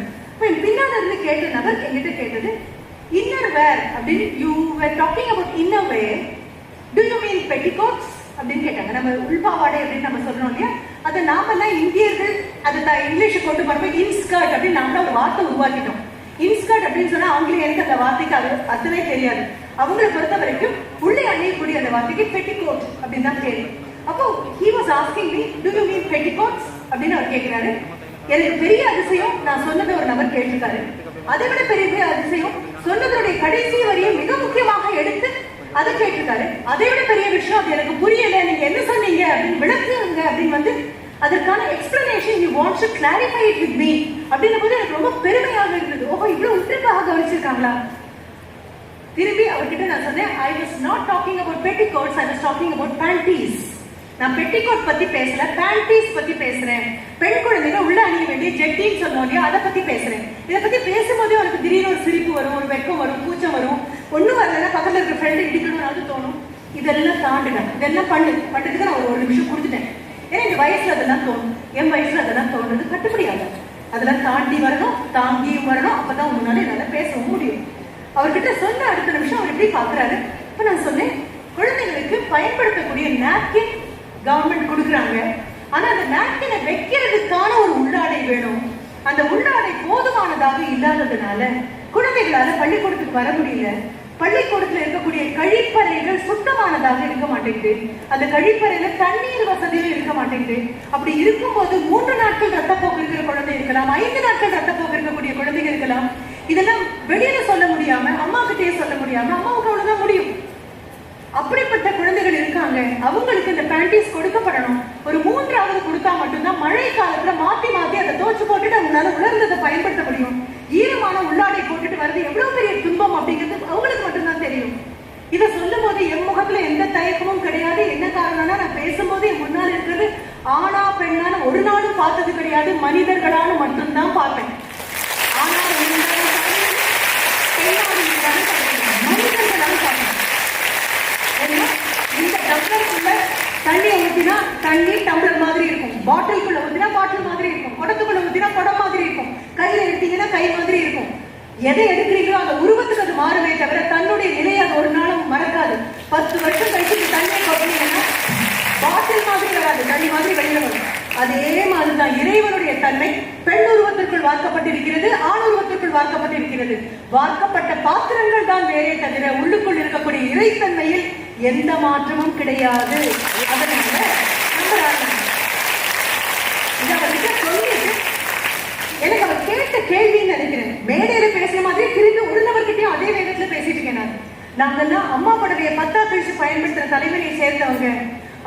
பின்னால இருந்து கேட்ட நபர் என்கிட்ட கேட்டது, இன்னர் வேர் அப்படின்னு you were talking about inner wear, do you mean petticoats அப்படின்னு கேட்டாங்க. நம்ம உள்பாவாடை அப்படின்னு நம்ம சொல்றோம் இல்லையா, அதை நாமெல்லாம் இந்தியர்கள் அதை இங்கிலீஷ் கொண்டு போறப்ப இன்ஸ்கர்ட் அப்படின்னு நாம ஒரு வார்த்தை உருவாக்கிட்டோம். இன்ஸ்கர்ட் அப்படின்னு சொன்னா ஆங்கிலேயருக்கு அந்த வார்த்தைக்கு அது அர்த்தமே தெரியாது. அவங்களை பொறுத்த வரைக்கும் உள்ளே அணியக்கூடிய அந்த வார்த்தைக்கு பெட்டிகோட் அப்படின்னு தான் தெரியும். அப்போ he was asking me, do you mean petticoats அப்படின்னு அவர் கேட்கிறாரு. எனக்கு பெரிய அதிசயம், நான் சொன்னதை ஒரு நபர் கேட்டிருக்காரு. அதை விட பெரிய அதிசயம், சொன்னதோடைய கடைசி வரியை மிக முக்கியமாக எடுத்து அதை கேட்டிருக்காரு. அதை விட பெரிய விஷயம், அது எனக்கு புரியல, நீங்க என்ன சொன்னீங்க அப்படின்னு விளக்குங்க அப்படின்னு வந்து அதற்கான explanation you want to clarify it with me அப்படின்னும் போது எனக்கு ரொம்ப பெருமையாக இருந்தது. ஓஹோ, இவ்வளவு உத்திரக்காக கவனிச்சிருக்காங்களா. திரும்பி அவர்கிட்ட நான் சொன்னேன், I was not talking about petticoats, I was talking about panties. நான் பெட்டிகோட் பத்தி பேசல, பேண்டீஸ் பத்தி பேசுறேன். பெண் குழந்தைங்க உள்ள அணிய வேண்டிய ஜெட்டின்னு சொல்லுவோம் இல்லையா, அதை பத்தி பேசுறேன். இதை பத்தி பேசும்போதே உனக்கு திடீர்னு ஒரு சிரிப்பு வரும், ஒரு வெக்கம் வரும், கூச்சம் வரும். ஒண்ணும் வரலன்னா பக்கத்துல இருக்கிற ஃப்ரெண்டு இடிக்கணும்னு தோணும். இதெல்லாம் தாண்டுங்க, இதெல்லாம் பண்றதுக்கு நான் ஒரு நிமிஷம் கொடுத்துட்டேன். ஏன்னா இந்த வயசுல அதெல்லாம் தோணும், என் வயசுல அதெல்லாம் தோணுறது கட்டுப்படியாது. அதெல்லாம் தாண்டி வரணும், தாங்கியும் வரணும். அப்பதான் முன்னாடி என்னால பேசவும் முடியும். அவர்கிட்ட சொன்ன அடுத்த நிமிஷம் அவர் எப்படி பாக்குறாரு. இப்ப நான் சொன்னேன், குழந்தைங்களுக்கு பயன்படுத்தக்கூடிய நாப்கின் கவர்மெண்ட் கொடுக்குறாங்க. ஆனா அந்த நாப்கினை வைக்கிறதுக்கான ஒரு உள்ளாடை வேணும். அந்த உள்ளாடை போதுமானதாக இல்லாததுனால குழந்தைகளால பள்ளிக்கூடத்துக்கு வர முடியல. பள்ளிக்கூடத்துல இருக்கக்கூடிய கழிப்பறைகள் சுத்தமானதாக இருக்க மாட்டேங்குது. அந்த கழிப்பறையில தண்ணீர் வசதியும் இருக்க மாட்டேங்குது. அப்படி இருக்கும்போது 3 நாட்கள் ரத்தப்போக்கு இருக்கிற குழந்தை இருக்கலாம், 5 நாட்கள் ரத்தப்போக்கு இருக்கக்கூடிய குழந்தைகள் இருக்கலாம். இதெல்லாம் வெளியில சொல்ல முடியாம, அம்மா கிட்டே சொல்ல முடியாம, அம்மாவுக்கு அவ்வளவுதான் முடியும். அப்படிப்பட்ட குழந்தைகள் இருக்காங்க. அவங்களுக்கு இந்த பேண்டீஸ் கொடுக்கப்படணும். ஒரு 3ஆவது கொடுத்தா மட்டும்தான் மழை காலத்துல மாத்தி மாத்தி அதை தோச்சு போட்டுட்டு அவங்களால உலர்ந்ததை பயன்படுத்த முடியும். ஈரமான உள்ளாடை போட்டுட்டு வர்றது எவ்வளவு பெரிய துன்பம் அப்படிங்கிறது அவங்களுக்கு மட்டும்தான் தெரியும். இதை சொல்லும் போது என் முகத்துல எந்த தயக்கமும் கிடையாது. என்ன காரணம்னா, நான் பேசும்போது என் முன்னால் இருக்கிறது ஆனா பெண்ணான ஒரு நாளும் பார்த்தது கிடையாது, மனிதர்களான மட்டும்தான் பார்ப்பேன். ஆனா மனிதர்களால பார்ப்பேன். இந்த டப்ளருக்குள்ள தண்ணியை ஊத்தினா தண்ணி டம்ளர் மாதிரி இருக்கும், பாட்டிலுக்குள்ள ஊத்தினா பாட்டில் மாதிரி இருக்கும், குடத்துக்குள்ள ஊத்தினா குடம் மாதிரி இருக்கும், கையில எடுத்தீங்கன்னா கை மாதிரி இருக்கும். எதை எடுக்கிறீங்களோ அந்த உருவத்துக்கு அது மாறுமே தவிர தன்னுடைய நிலையை அது ஒரு நாளும் மறக்காது. 10 வருஷம் கழிச்சு தண்ணியை கொட்டினீங்கன்னா பாட்டில் மாதிரி வராது, தண்ணி மாதிரி வெளியில வரும். அதே மாதிரிதான் இறைவனுடைய தன்மை பெண் உருவத்திற்குள் வார்க்கப்பட்டிருக்கிறது, ஆண் உருவத்திற்குள் வார்க்கப்பட்டிருக்கிறது. வார்க்கப்பட்ட பாத்திரங்கள் தான் வேறே தவிர உள்ளுக்குள் இருக்கக்கூடிய இறைத்தன்மையில் எந்த மாற்றமும் கிடையாது. அதனால இதை அவர்கிட்ட சொல்லிட்டு எனக்கு அவர் கேட்ட கேள்வின்னு நினைக்கிறேன். மேடையில பேசுற மாதிரி திரும்பி உருந்தவர்கிட்டயும் அதே வேகத்துல பேசிட்டு இருக்கேன். நாங்கெல்லாம் அம்மா புடவையை 10 கழிச்சு பயன்படுத்துற தலைமுறையை சேர்ந்தவங்க.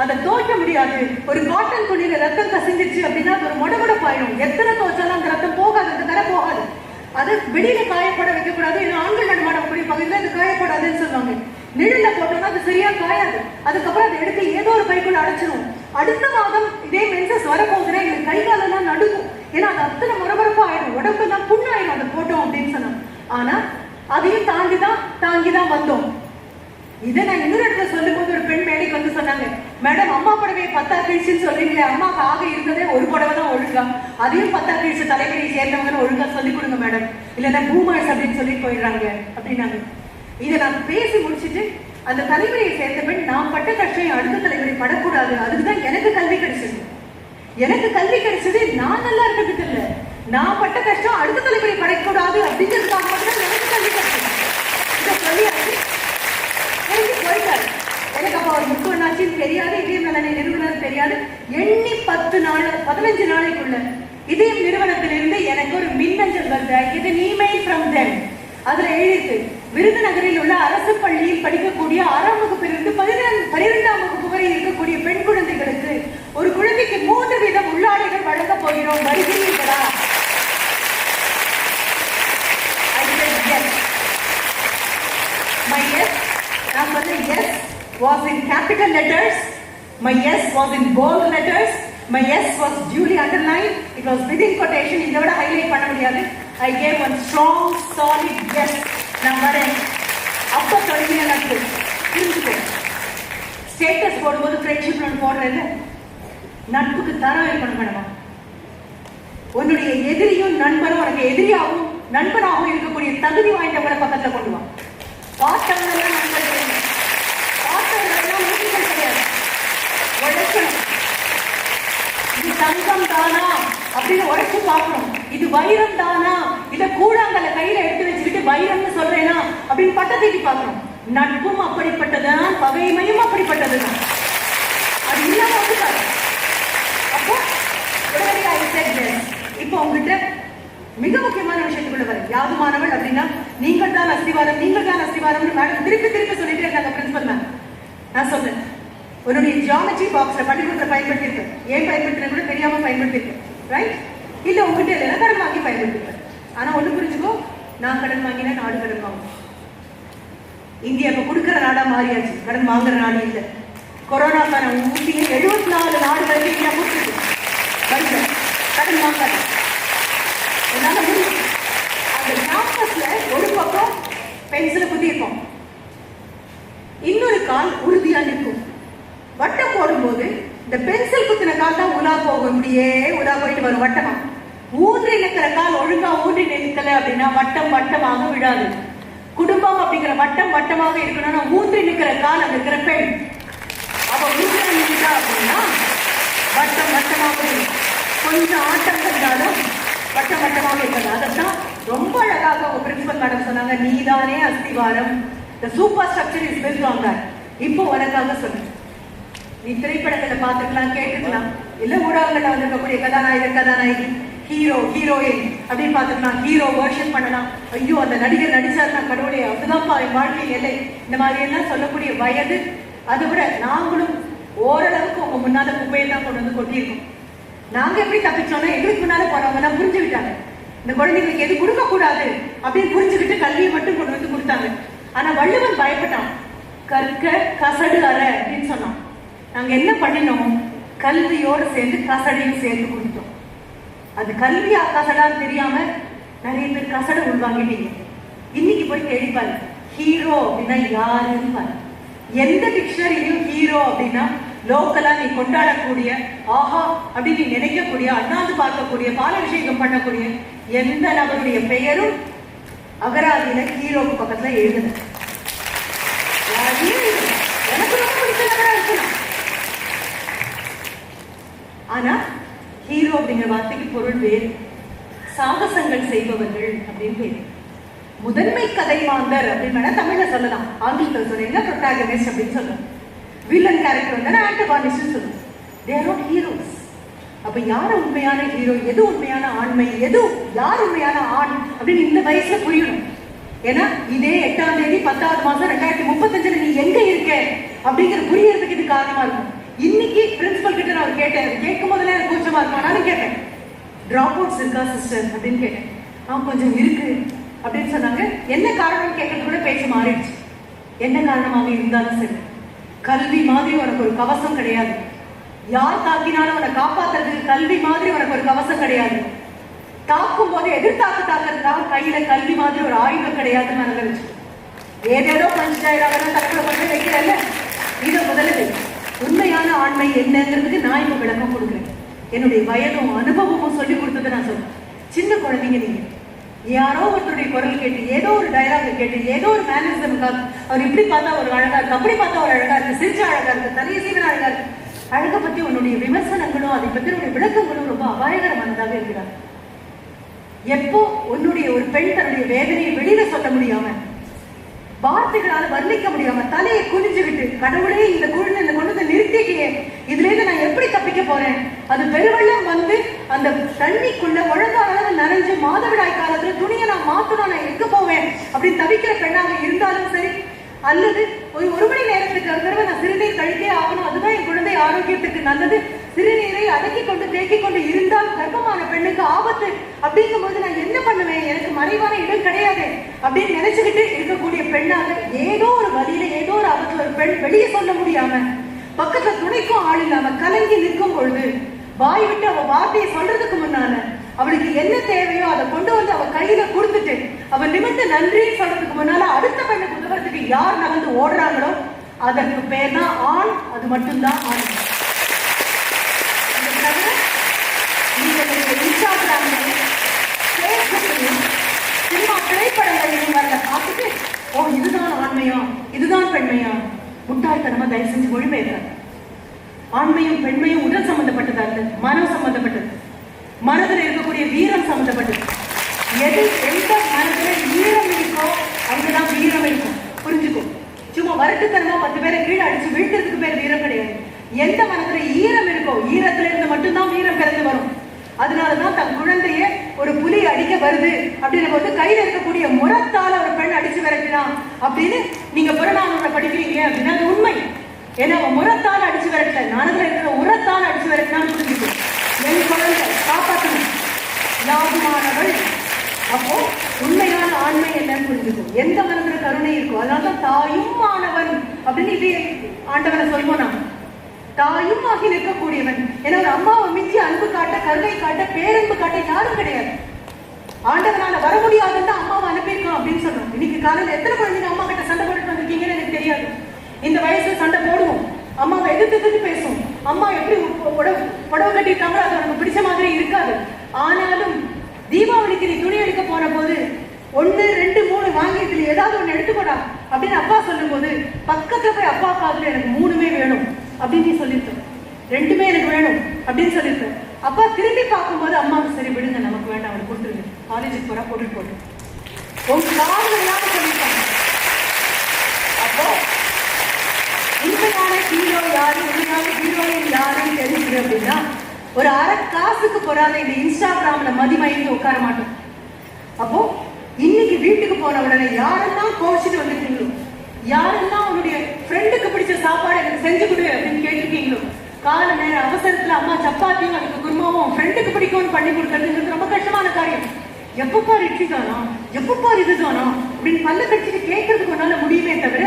அதை துவைக்க முடியாது. ஒரு காட்டன் துணியில ரத்தம் கசிஞ்சிருச்சு அப்படின்னா அது ஒரு மொடமொடப்பாயிடும். எத்தனை துவைச்சாலும் அந்த ரத்தம் போகாது, அந்த கரை போகாது. அது வெளியில காயப்பட வைக்க கூடாது, ஆண்கள் நடமாடக்கூடிய பகுதியில் அது காயப்படாதுன்னு சொல்லுவாங்க. நிழல்ல போட்டோம்னா அது சரியா காயாது. அதுக்கப்புறம் அதை எடுத்து ஏதோ ஒரு பைக்குள்ள அடைச்சிடும். அடுத்த மாதம் இதே மென்சஸ் வரப்போகுதுன்னா எங்களுக்கு கை காலெல்லாம் நடுக்கும். ஏன்னா அது அத்தனை மொரமொரப்பா ஆயிடும், உடம்புலாம் புண்ணாயிடும் அதை போட்டோம் அப்படின்னு சொன்னோம். ஆனா அதையும் தாங்கிதான் வந்தோம். இதை நான் இன்னொரு இடத்துல சொல்லும் போது ஒரு பெண் மேடைக்கு வந்து சொன்னாங்க, மேடம் அம்மா புடவை 10 கழிச்சுன்னு சொல்றீங்களே, அம்மாவுக்கு ஆக இருந்ததே ஒரு புடவை தான் ஒழுங்கா, அதையும் 10 கழிச்சு தலைமுறையை சேர்ந்தவங்கன்னு ஒழுங்கா சொல்லிக் கொடுங்க மேடம், இல்லைன்னா பூமர்ஸ் அப்படின்னு சொல்லிட்டு போயிடுறாங்க அப்படின்னாங்க. இதை நான் பேசி முடிச்சுட்டு அந்த தலைமுறையை சேர்ந்த பெண், நான் பட்ட கஷ்டம் அடுத்த தலைமுறை படக்கூடாது, அதுக்குதான் எனக்கு கல்வி கிடைச்சது. எனக்கு கல்வி கிடைச்சது நான் நல்லா இருக்கிறதுக்கு இல்ல, நான் பட்ட கஷ்டம் அடுத்த தலைமுறை படக்கூடாது அப்படிங்கிறதுக்காக மட்டும் எனக்கு கல்வி கிடைச்சது. இதை சொல்லியாச்சு போயிட்டாரு. எனக்கு அப்ப அவர் முக்கியமாச்சுன்னு தெரியாது, இதயம் நலனை நிறுவனம் தெரியாது. எண்ணி 15 நாளைக்குள்ள இதயம் நிறுவனத்திலிருந்து எனக்கு ஒரு மின்னஞ்சல் வருது. இது இமெயில் ஃப்ரம் தெம். அதுல எழுதிட்டு, விருதுநகரில் உள்ள அரசு பள்ளியில் படிக்கக்கூடிய 6ஆம் வகுப்பிலிருந்து 12ஆம் வகுப்பு வரை இருக்கக்கூடிய பெண் குழந்தைகளுக்கு ஒரு குழந்தைக்கு 3 வித உள்ளாடைகள் வழங்க போகிறோம், வருகிறீர்களா? நான் சொன்னேன் yes was in capital letters, my yes was in bold letters, my yes was duly underlined, it was within quotation. இதை விட ஹைலைட் பண்ண முடியாது. I gave one strong solid yes. நான் வரேன். அப்போ சொல்லுங்க, எனக்கு புரிஞ்சுக்கோ. ஸ்டேட்டஸ் போடும்போது ஃப்ரெண்ட்ஷிப் ஒன்று போடுறேன், நட்புக்கு தரம் இருக்கணும் மேடமா. உன்னுடைய எதிரியும் நண்பரும் உனக்கு எதிரியாகவும் நண்பனாகவும் இருக்கக்கூடிய தகுதி வாய்ந்தவங்களை பக்கத்துல கொண்டு வா. பார்த்தவங்கெல்லாம் நண்பர்கள், பார்த்தவங்களெல்லாம் ஊட்டிகள் கிடையாது. உழைக்கணும். இது தங்கம் தானா அப்படின்னு உழைச்சு பார்க்கணும். இது வைரம் தானா, இதை கூழாங்கல கையில எடுத்து வச்சுக்கிட்டு வைரம்னு சொல்றேனா அப்படின்னு பட்டத்தை பார்க்கணும். நட்பும் அப்படிப்பட்டதுதான், பகைமையும் அப்படிப்பட்டதுதான். அது இல்லாம வந்துட்டாரு. அப்போ இப்போ உங்ககிட்ட மிக முக்கியமான விஷயத்துக்குள்ள வர யாதுமானவள் அப்படின்னா நீங்கள் தான் அஸ்திவாரம், நீங்கள் தான் அஸ்திவாரம்னு மேடம் திருப்பி சொல்லிட்டே இருக்காங்க பிரின்சிபல் மேம். நான் சொன்னேன், உன்னுடைய ஜியாமெட்ரி பாக்ஸ்ல பள்ளிக்கூடத்துல பயன்படுத்திருக்கேன், ஏன் பயன்படுத்துறேன் கூட தெரியாம பயன்படுத்திருக்கேன், ரைட்? இல்ல உங்ககிட்ட இல்லைன்னா கடன் வாங்கி பயன்படுத்திருக்கேன். ஆனா ஒண்ணு புரிஞ்சுக்கோ, நான் கடன் வாங்கினா நாடு கடன் வாங்கும். இந்தியா இப்ப கொடுக்கிற நாடா மாறியாச்சு, கடன் வாங்குற நாடு இல்லை. கொரோனாக்கான ஊட்டியை 74 நாடுகளுக்கு இந்தியா கொடுத்துருக்கு. கடன் வாங்காது. என்னால முடியும். அந்த கேம்பஸ்ல ஒரு பக்கம் பென்சிலை குத்தி இருக்கும், இன்னொரு கால் உறுதியா நிற்கும். வட்டம் போடும்போது இந்த பென்சில் குத்தின கால் தான் உலா போகும், இப்படியே உலா போயிட்டு வரும் வட்டமா. ஊன்றி நிற்கிற கால் ஒழுங்கா ஊன்றி நிற்கல அப்படின்னா வட்டம் வட்டமாக விடாது. குடும்பம் அப்படிங்கிற வட்டம் வட்டமாக இருக்கணும்னா ஊன்றி நிற்கிற கால் அங்க இருக்கிற பெண் அவ ஊன்றி நிற்கிறா அப்படின்னா வட்டம் வட்டமாக இருக்கும். கொஞ்சம் ஆட்டம் கண்டாலும் வட்டம் வட்டமாக இருக்காது. அதைத்தான் ரொம்ப அழகாக உங்க பிரின்சிபல் மேடம் சொன்னாங்க, நீதானே அஸ்திவாரம், the super structure is built on that. இப்போ உனக்காக சொல்றேன், நீ திரைப்படங்களை பார்த்துக்கலாம், கேட்டுக்கலாம், இல்ல ஊடகங்கள்ல வந்திருக்கக்கூடிய கதாநாயகி, ஹீரோ ஹீரோயின் அப்படின்னு பார்த்துக்கலாம், ஹீரோ வர்ஷன் பண்ணலாம். ஐயோ அந்த நடிகர் நடிச்சாருன்னா கடவுளே அதுதான்ப்பா என் வாழ்க்கையில் எல்லை, இந்த மாதிரி எல்லாம் சொல்லக்கூடிய வயது. அதை விட நாங்களும் ஓரளவுக்கு உங்க முன்னால குப்பையை தான் கொண்டு வந்து கொட்டியிருக்கோம். நாங்க எப்படி தப்பிச்சோம்னா எங்களுக்கு முன்னால போறவங்க எல்லாம் புரிஞ்சுக்கிட்டாங்க, இந்த குழந்தைங்களுக்கு எது கொடுக்க கூடாது அப்படின்னு புரிஞ்சுக்கிட்டு கல்வியை மட்டும் கொண்டு வந்து கொடுத்தாங்க. ஆனா வள்ளுவன் பயப்பட்டான், கற்க கசடு அற அப்படின்னு சொன்னான். நாங்க என்ன பண்ணினோம், கல்வியோடு சேர்ந்து கசடையும் சேர்ந்து கொடுத்தோம். அது கல்வியா கசடான்னு தெரியாம நிறைய பேர் கசடை உள்வாங்கிட்டீங்க. இன்னைக்கு போய் தேடிப்பாரு, ஹீரோ அப்படின்னா யாருன்னு பாரு. எந்த டிக்ஷனரியிலும் ஹீரோ அப்படின்னா லோக்கலா நீ கொண்டாடக்கூடிய, ஆஹா அப்படின்னு நீ நினைக்கக்கூடிய, அண்ணாந்து பார்க்கக்கூடிய, பாலாபிஷேகம் பண்ணக்கூடிய எந்த நபருடைய பெயரும் அகராதியில ஹீரோக்கு பக்கத்துல எழுதுன. எனக்கு ரொம்ப பிடிச்ச நபரா இருக்கலாம். ஆனா ஹீரோ அப்படிங்கிற வார்த்தைக்கு பொருள் வேறு. சாகசங்கள் செய்பவர்கள் அப்படின்னு பேரு. முதன்மை கதை மாந்தர் அப்படின்னு தமிழ்ல சொல்லலாம். ஆங்கிலத்தில் சொல்றீங்க ப்ரோட்டாகனிஸ்ட் அப்படின்னு சொல்லலாம். வில்லன் கேரக்டர் வந்து ஆன்டகானிஸ்ட் சொல்லலாம். They are not heroes. அப்ப யார் உண்மையான ஹீரோ, எது உண்மையான ஆண்மை, எது யார் உண்மையான ஆண் அப்படின்னு இந்த வயசுல புரியணும். ஏன்னா இதே 8ஆம் தேதி 10வது மாசம் 2035 நீ எங்க இருக்க அப்படிங்கிற புரியறதுக்கு இது காரணமா இருக்கும். இன்னைக்கு பிரின்சிபல் கிட்ட நான் கேட்டேன். கேட்கும் போதுல எனக்கு கூச்சமா இருக்கும். நானும் கேட்டேன், டிராப் அவுட்ஸ் இருக்கா சிஸ்டர் அப்படின்னு கேட்டேன். கொஞ்சம் இருக்கு அப்படின்னு சொன்னாங்க. என்ன காரணம் கேட்கறது கூட பேச்சு மாறிடுச்சு. என்ன காரணமாக இருந்தாலும் சரி, கல்வி மாதிரி உனக்கு ஒரு கவசம் கிடையாது. யார் தாக்கினாலும் உன்னை காப்பாத்துறதுக்கு கல்வி மாதிரி உனக்கு ஒரு கவசம் கிடையாது. தாக்கும் போது எதிர்த்தாக்குறதுக்காக கையில கல்வி மாதிரி ஒரு ஆயுதம் கிடையாதுன்னு நினைச்சு ஏதேதோ பஞ்சாயிரம் தற்கொலை பண்ணி வைக்கிறல்ல. இதை முதல்ல உண்மையான ஆண்மை என்னங்கிறதுக்கு நான் இப்ப விளக்கம் கொடுக்குறேன். என்னுடைய வயதும் அனுபவமும் சொல்லி கொடுத்தது நான் சொல்றேன். சின்ன குழந்தைங்க நீங்க யாரோ ஒருத்தருடைய குரல் கேட்டு, ஏதோ ஒரு டயலாக் கேட்டு, ஏதோ ஒரு மேனரிசமுக்காக அவர் இப்படி பார்த்தா ஒரு அழகா இருக்கு, அப்படி பார்த்தா ஒரு அழகா இருக்கு, சிரிச்சா அழகா இருக்கு, தலையை சீவன அழகா இருக்கு, அழகை பத்தி உன்னுடைய விமர்சனங்களும் அதை பத்தி உன்னுடைய விளக்கங்களும் ரொம்ப அபாயகரமானதாக இருக்கிறார். எப்போ உன்னுடைய ஒரு பெண் தன்னுடைய வேதனையை வெளியில சொல்ல முடியாம, வார்த்தைகளால வர்ணிக்க முடியாம தலையை குனிஞ்சுக்கிட்டு, கடவுளே இந்த குழந்தை இந்த கொண்டு நிறுத்திட்டே, இதுல இருந்து நான் எப்படி தப்பிக்க போறேன், அது பெருவெள்ளம் வந்து அந்த தண்ணிக்குள்ள ஒழுங்கான அளவு நனைஞ்சு மாதவிடாய் காலத்துல துணியை நான் மாத்தணும், நான் எங்க போவேன் அப்படின்னு தவிக்கிற பெண்ணாக இருந்தாலும் சரி, அல்லது ஒரு மணி நேரத்துக்கு ஒரு தடவை நான் சிறுநீர் கழித்தே ஆகணும், அதுதான் என் குழந்தை ஆரோக்கியத்துக்கு நல்லது, சிறுநீரை அடக்கி கொண்டு தேக்கி கொண்டு இருந்தால் கர்ப்பமான பெண்ணுக்கு ஆபத்து அப்படிங்கும் போது நான் என்ன பண்ணுவேன், எனக்கு மறைவான இடம் கிடையாது அப்படின்னு நினைச்சுக்கிட்டு இருக்கக்கூடிய பெண்ணாக ஏதோ ஒரு வழியில ஏதோ ஒரு ஆபத்துல ஒரு பெண் வெளியே சொல்ல முடியாம, பக்கத்துல துணைக்கும் ஆள் இல்லாம கலங்கி நிற்கும் பொழுது, வாய் விட்டு அவ வார்த்தையை சொல்றதுக்கு முன்னால அவளுக்கு என்ன தேவையோ அதை கொண்டு வந்து அவ கையில கொடுத்துட்டு அவன் நிமிர்ந்து நன்றி சொல்றதுக்கு முன்னால அடுத்த பெண்ணுக்கு உதவுறதுக்கு யார் நகர்ந்து ஓடுறாங்களோ அதற்கு பேர் தான் ஆண். அது மட்டும்தான் ஆண். இன்ஸ்டாகிராம்லையும் பேஸ்புக்லையும் சினிமா திரைப்படங்களையும் வரல பார்த்துட்டு இதுதான் ஆண்மையா இதுதான் பெண்மையா முட்டாள்தனமா தயவு செஞ்சு மொழிபெயர்க்கிறாங்க. ஆண்மையும் பெண்மையும் உடல் சம்பந்தப்பட்டதா இருக்கு, மனம் சம்பந்தப்பட்டது, மனதில் இருக்கக்கூடிய வீரம் சம்பந்தப்பட்டது. எது எந்த மனதுல ஈரம் இருக்கோ அங்கதான் வீரம் இருக்கும். புரிஞ்சுக்கும். சும்மா வரட்டுத்தனமா 10 பேரை கீழே அடிச்சு வீழ்த்துறதுக்கு பேர் வீரம் கிடையாது. எந்த மனதுல ஈரம் இருக்கோ ஈரத்துல இருந்து மட்டும்தான் வீரம் பிறந்து வரும். அதனாலதான் தன் குழந்தைய ஒரு புலி அடிக்க வருது அப்படின்னு போது கையில இருக்கக்கூடிய முரத்தால ஒரு பெண் அடிச்சு விரட்டினான் அப்படின்னு நீங்க புறநானூற்றை படிக்கிறீங்க அப்படின்னா அது உண்மை. ஏன்னா அவன் முரத்தால் அடிச்சு விரட்டல, மனதுல இருக்கிற உரத்தால் அடிச்சு விரட்டினான்னு புரிஞ்சுக்கும். என் குழந்தை காப்பாற்றணும் யாருமானவள். அப்போ உண்மையான ஆண்மை என்னன்னு புரிஞ்சுக்கும். எந்த மனதுல கருணை இருக்கும். அதனாலதான் தாயும் மாணவன் அப்படின்னு இது ஆண்டவனை சொல்வோம். நாம் தாயும் ஆகி நிற்கக்கூடியவன். ஏன்னா ஒரு அம்மாவை மிஞ்சி அன்பு காட்ட, கருணை காட்ட, பேரன்பு காட்ட யாரும் கிடையாது. ஆண்டவனால வர முடியாதுன்னு அம்மாவை அனுப்பியிருக்கோம் அப்படின்னு சொன்னோம். இன்னைக்கு காலையில் எத்தனை குழந்தைங்க அம்மா கிட்ட சண்டை போட்டு வந்திருக்கீங்கன்னு எனக்கு தெரியாது. இந்த வயசுல சண்டை போடுவோம், அம்மாவை எதிர்த்து பேசுவோம். அம்மா எப்படி புடவை கட்டிட்டாங்களோ அது நமக்கு பிடிச்ச மாதிரி இருக்காது. ஆனாலும் தீபாவளிக்கு நீ துணி எடுக்க போன போது 1, 2, 3 வாங்கிட்டு ஏதாவது ஒண்ணு எடுத்துக்கூடா அப்படின்னு அப்பா சொல்லும் போது பக்கத்துல போய் அப்பா காதுல எனக்கு 3மே வேணும் அப்படின்னு நீ சொல்லிருக்க, 2மே எனக்கு வேணும் அப்படின்னு சொல்லிருக்க. அப்பா திரும்பி பார்க்கும்போது அம்மாவுக்கு சரி விடுங்க நமக்கு வேண்டாம் அவளுக்கு கொடுத்துருங்க, காலேஜுக்கு போறா போட்டு உங்க காரணம் இல்லாம சொல்லிருக்காங்க. அப்போ உண்மையான ஹீரோ யாரு, உண்மையான ஹீரோயின் யாருன்னு தெரிஞ்சுது அப்படின்னா ஒரு அரை காசுக்கு போறாத இந்த இன்ஸ்டாகிராம்ல மதிமயங்கி உட்கார மாட்டோம். அப்போ இன்னைக்கு வீட்டுக்கு போன உடனே யாரெல்லாம் கோவிச்சுட்டு வந்துருக்கீங்களோ, யாரெல்லாம் உன்னுடைய ஃப்ரெண்டுக்கு பிடிச்ச சாப்பாடு எனக்கு செஞ்சு கொடு அப்படின்னு கேட்டிருக்கீங்களோ, கால நேர அவசரத்துல அம்மா சப்பாத்தியும் அதுக்கு குருமாவும் ஃப்ரெண்டுக்கு பிடிக்கும்னு பண்ணி கொடுக்கறதுங்கிறது ரொம்ப கஷ்டமான காரியம். எப்பப்பா இட்லி தானா, எப்பப்பா இதுதானா அப்படின்னு பல்ல கடிச்சிட்டு கேட்கறதுக்கு ஒன்னால முடியுமே தவிர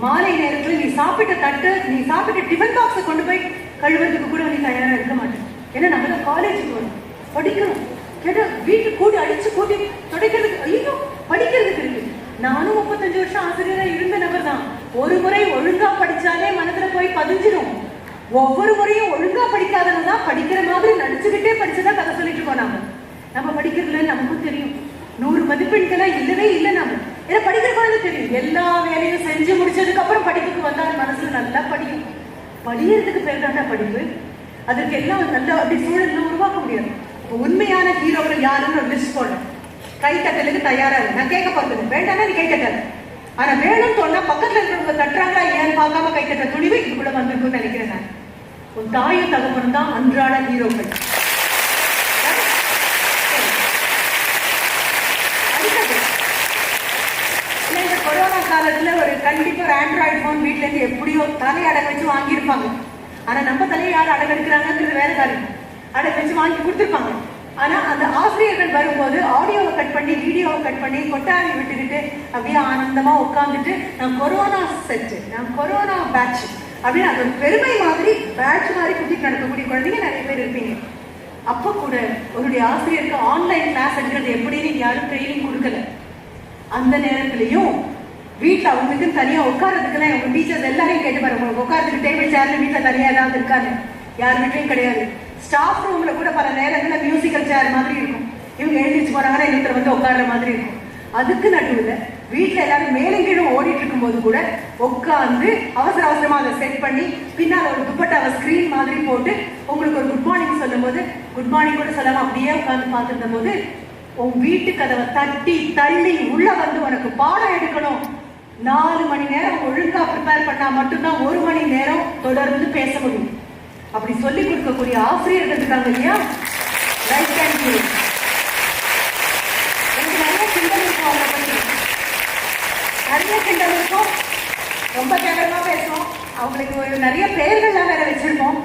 மாலை நேரத்துல நீ சாப்பிட்ட தட்டு, நீ சாப்பிட்ட டிஃபன் பாக்ஸை கொண்டு போய் கழுவுறதுக்கு கூட நீ தயாரா இருக்க மாட்டேன். ஏன்னா நம்ம காலேஜுக்கு வரும், படிக்கிறோம், கேட்டா வீட்டு கூடி அடிச்சு கூட்டி துடைக்கிறதுக்கு, ஐயோ படிக்கிறதுக்கு இருக்கு. நானும் 35 வருஷம் ஆசிரியரா இருந்த நபர் தான். ஒரு முறை ஒழுங்கா படிச்சாலே மனதுல போய் பதிஞ்சிடும். ஒவ்வொரு முறையும் ஒழுங்கா படிக்காதவங்க தான் படிக்கிற மாதிரி நடிச்சுக்கிட்டே படிச்சுதான் கதை சொல்லிட்டு போனாங்க. நம்ம படிக்கிறதுல நமக்கும் தெரியும் 100 மதிப்பெண்கெல்லாம் இல்லவே இல்லை. நம்ம ஏன்னா படிக்கிற குழந்தை தெரியும், எல்லா வேலையும் செஞ்சு முடிச்சதுக்கு அப்புறம் படிப்புக்கு வந்தால் மனசுல நல்லா படியும். படிக்கிறதுக்கு பேர் தாண்டா படிப்பு. அதுக்கு எல்லாம் நல்ல அப்படி சூழல் உருவாக்க முடியாது. உண்மையான ஹீரோக்கள் யாருன்னு ஒரு லிஸ்ட் போடுறேன். கை தட்டலுக்கு தயாரா இருக்கு. நான் கேட்க போறது வேண்டாம்னா நீ கை தட்டாது. ஆனா வேணும்னு சொன்னா பக்கத்துல இருக்கிறவங்க தட்டுறாங்களா இல்லையான்னு பார்க்காம கை தட்ட துணிவு இதுக்குள்ள வந்திருக்குன்னு நினைக்கிறேன். நான் உன் தாயும் தகப்பனும் தான் அன்றாட ஹீரோக்கள். இந்த கொரோனா காலத்துல ஒரு கண்டிப்பா ஒரு ஆண்ட்ராய்டு போன் வீட்டுல இருந்து எப்படியோ தலையை அடக வச்சு வாங்கியிருப்பாங்க. ஆனா நம்ம தலையை யாரும் அடகு எடுக்கிறாங்கிறது வேற காரியம். அடகு வச்சு வாங்கி கொடுத்துருப்பாங்க. ஆனா அந்த ஆசிரியர்கள் வரும்போது ஆடியோவை கட் பண்ணி வீடியோவை கட் பண்ணி கொட்டாவி விட்டுக்கிட்டு அப்படியே ஆனந்தமா உட்காந்துட்டு நான் கொரோனா செட்டு, நான் கொரோனா பேட்ச் அப்படின்னு அது ஒரு பெருமை மாதிரி பேட்ச் மாதிரி கூட்டிட்டு நடக்கக்கூடிய குழந்தைங்க நிறைய பேர் இருப்பீங்க. அப்ப கூட உங்களுடைய ஆசிரியருக்கு ஆன்லைன் கிளாஸ் எடுக்கிறது எப்படின்னு யாரும் ட்ரைனிங் கொடுக்கல. அந்த நேரத்திலையும் வீட்டுல அவங்களுக்கு தனியா உட்காரதுக்குலாம் உங்க டீச்சர்ஸ் எல்லாரையும் கேட்டு பாருங்க, உங்களுக்கு உட்காரதுக்கு டேபிள் சேர்ல வீட்டுல தனியா ஏதாவது இருக்கான்னு. யார் வீட்லையும் கிடையாது. ஸ்டாஃப் ரூம்ல கூட பல நேரங்களில் மியூசிக்கல் சேர் மாதிரி இருக்கும். இவங்க எழுந்திரிச்சு போறாங்கன்னா இன்னொருத்தர் வந்து உட்கார்ற மாதிரி இருக்கும். அதுக்கு நடுவில் வீட்டுல எல்லாரும் மேலும் கீழும் ஓடிட்டு இருக்கும் போது கூட உட்காந்து அவசர அவசரமா அதை செட் பண்ணி பின்னால் ஒரு துப்பட்டாவை ஸ்கிரீன் மாதிரி போட்டு உங்களுக்கு ஒரு குட் மார்னிங் சொல்லும் போது குட் மார்னிங் கூட சொல்லாம அப்படியே உட்காந்து பார்த்துருந்த போது உன் வீட்டு கதவை தட்டி தள்ளி உள்ள வந்து உனக்கு பாடம் எடுக்கணும். 4 மணி நேரம் ஒழுங்கா ப்ரிப்பேர் பண்ணா மட்டும்தான் 1 மணி நேரம் தொடர்ந்து பேச முடியும். அப்படி சொல்லிக் கொடுக்கக்கூடிய ஆசிரியர்கள் இருக்காங்க இல்லையா, ரைட் ஹேண்ட் ஹீரோ. எனக்கு நிறைய கிண்டல் இருக்கும், அவங்களை பற்றி நிறைய கிண்டல் இருக்கும். ரொம்ப கேவலமா பேசுவோம். அவங்களுக்கு ஒரு நிறைய பெயர்கள்லாம் வேற வச்சிருப்போம்.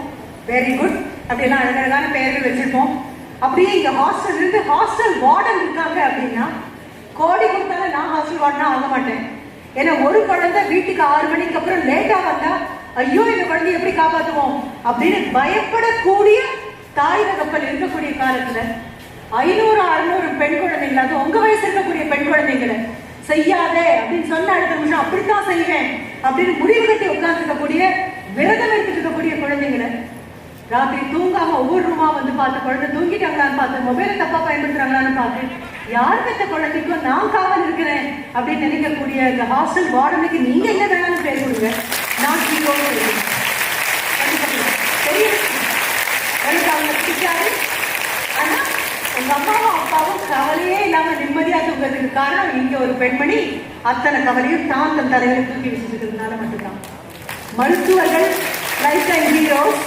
வெரி குட் அப்படியெல்லாம் அழகழகான பெயர்கள் வச்சிருப்போம். அப்படியே இங்க ஹாஸ்டல் இருந்து ஹாஸ்டல் வார்டன் இருக்காங்க அப்படின்னா கோடி கொடுத்தாலும் நான் ஹாஸ்டல் வார்டனா ஆக மாட்டேன். ஏன்னா ஒரு குழந்தை வீட்டுக்கு 6 மணிக்கு அப்புறம் லேட்டா வந்தா ஐயோ இந்த குழந்தைய எப்படி காப்பாற்றுவோம் அப்படின்னு பயப்படக்கூடிய தாய் தகப்பன் இருக்கக்கூடிய காலத்துல 500-600 பெண் குழந்தைகள், அது உங்க வயசு இருக்கக்கூடிய பெண் குழந்தைங்களை செய்யாதே அப்படின்னு சொன்ன அடுத்த நிமிஷம் அப்படித்தான் செய்வேன் அப்படின்னு முடிவு கட்டி உட்கார்ந்து இருக்கக்கூடிய விரதம் எடுத்துட்டு இருக்கக்கூடிய குழந்தைங்களை ராத்திரி தூங்காம ஒவ்வொரு ரூமா வந்து பார்த்து குழந்தை தூங்கிட்டாங்களான்னு பார்த்து மொபைலை தப்பா பயன்படுத்துறாங்களான்னு பார்த்து யார் பெற்ற குழந்தைக்கும் நான் காவல் இருக்கிறேன் அப்படின்னு நினைக்கக்கூடிய இந்த ஹாஸ்டல் வார்டனுக்கு நீங்க என்ன வேணாலும் பேர் கொடுங்க. நான் பெரிய அவங்க பிடிக்காது. ஆனா உங்க அம்மாவும் அப்பாவும் கவலையே இல்லாம நிம்மதியா தூங்குறதுக்கு காரணம் இங்க ஒரு பெண்மணி அத்தனை கவலையும் தான் தன் தலைகளை தூக்கி வச்சுக்கிறதுனால மட்டும்தான். மருத்துவர்கள் லைஃப் டைம் ஹீரோஸ்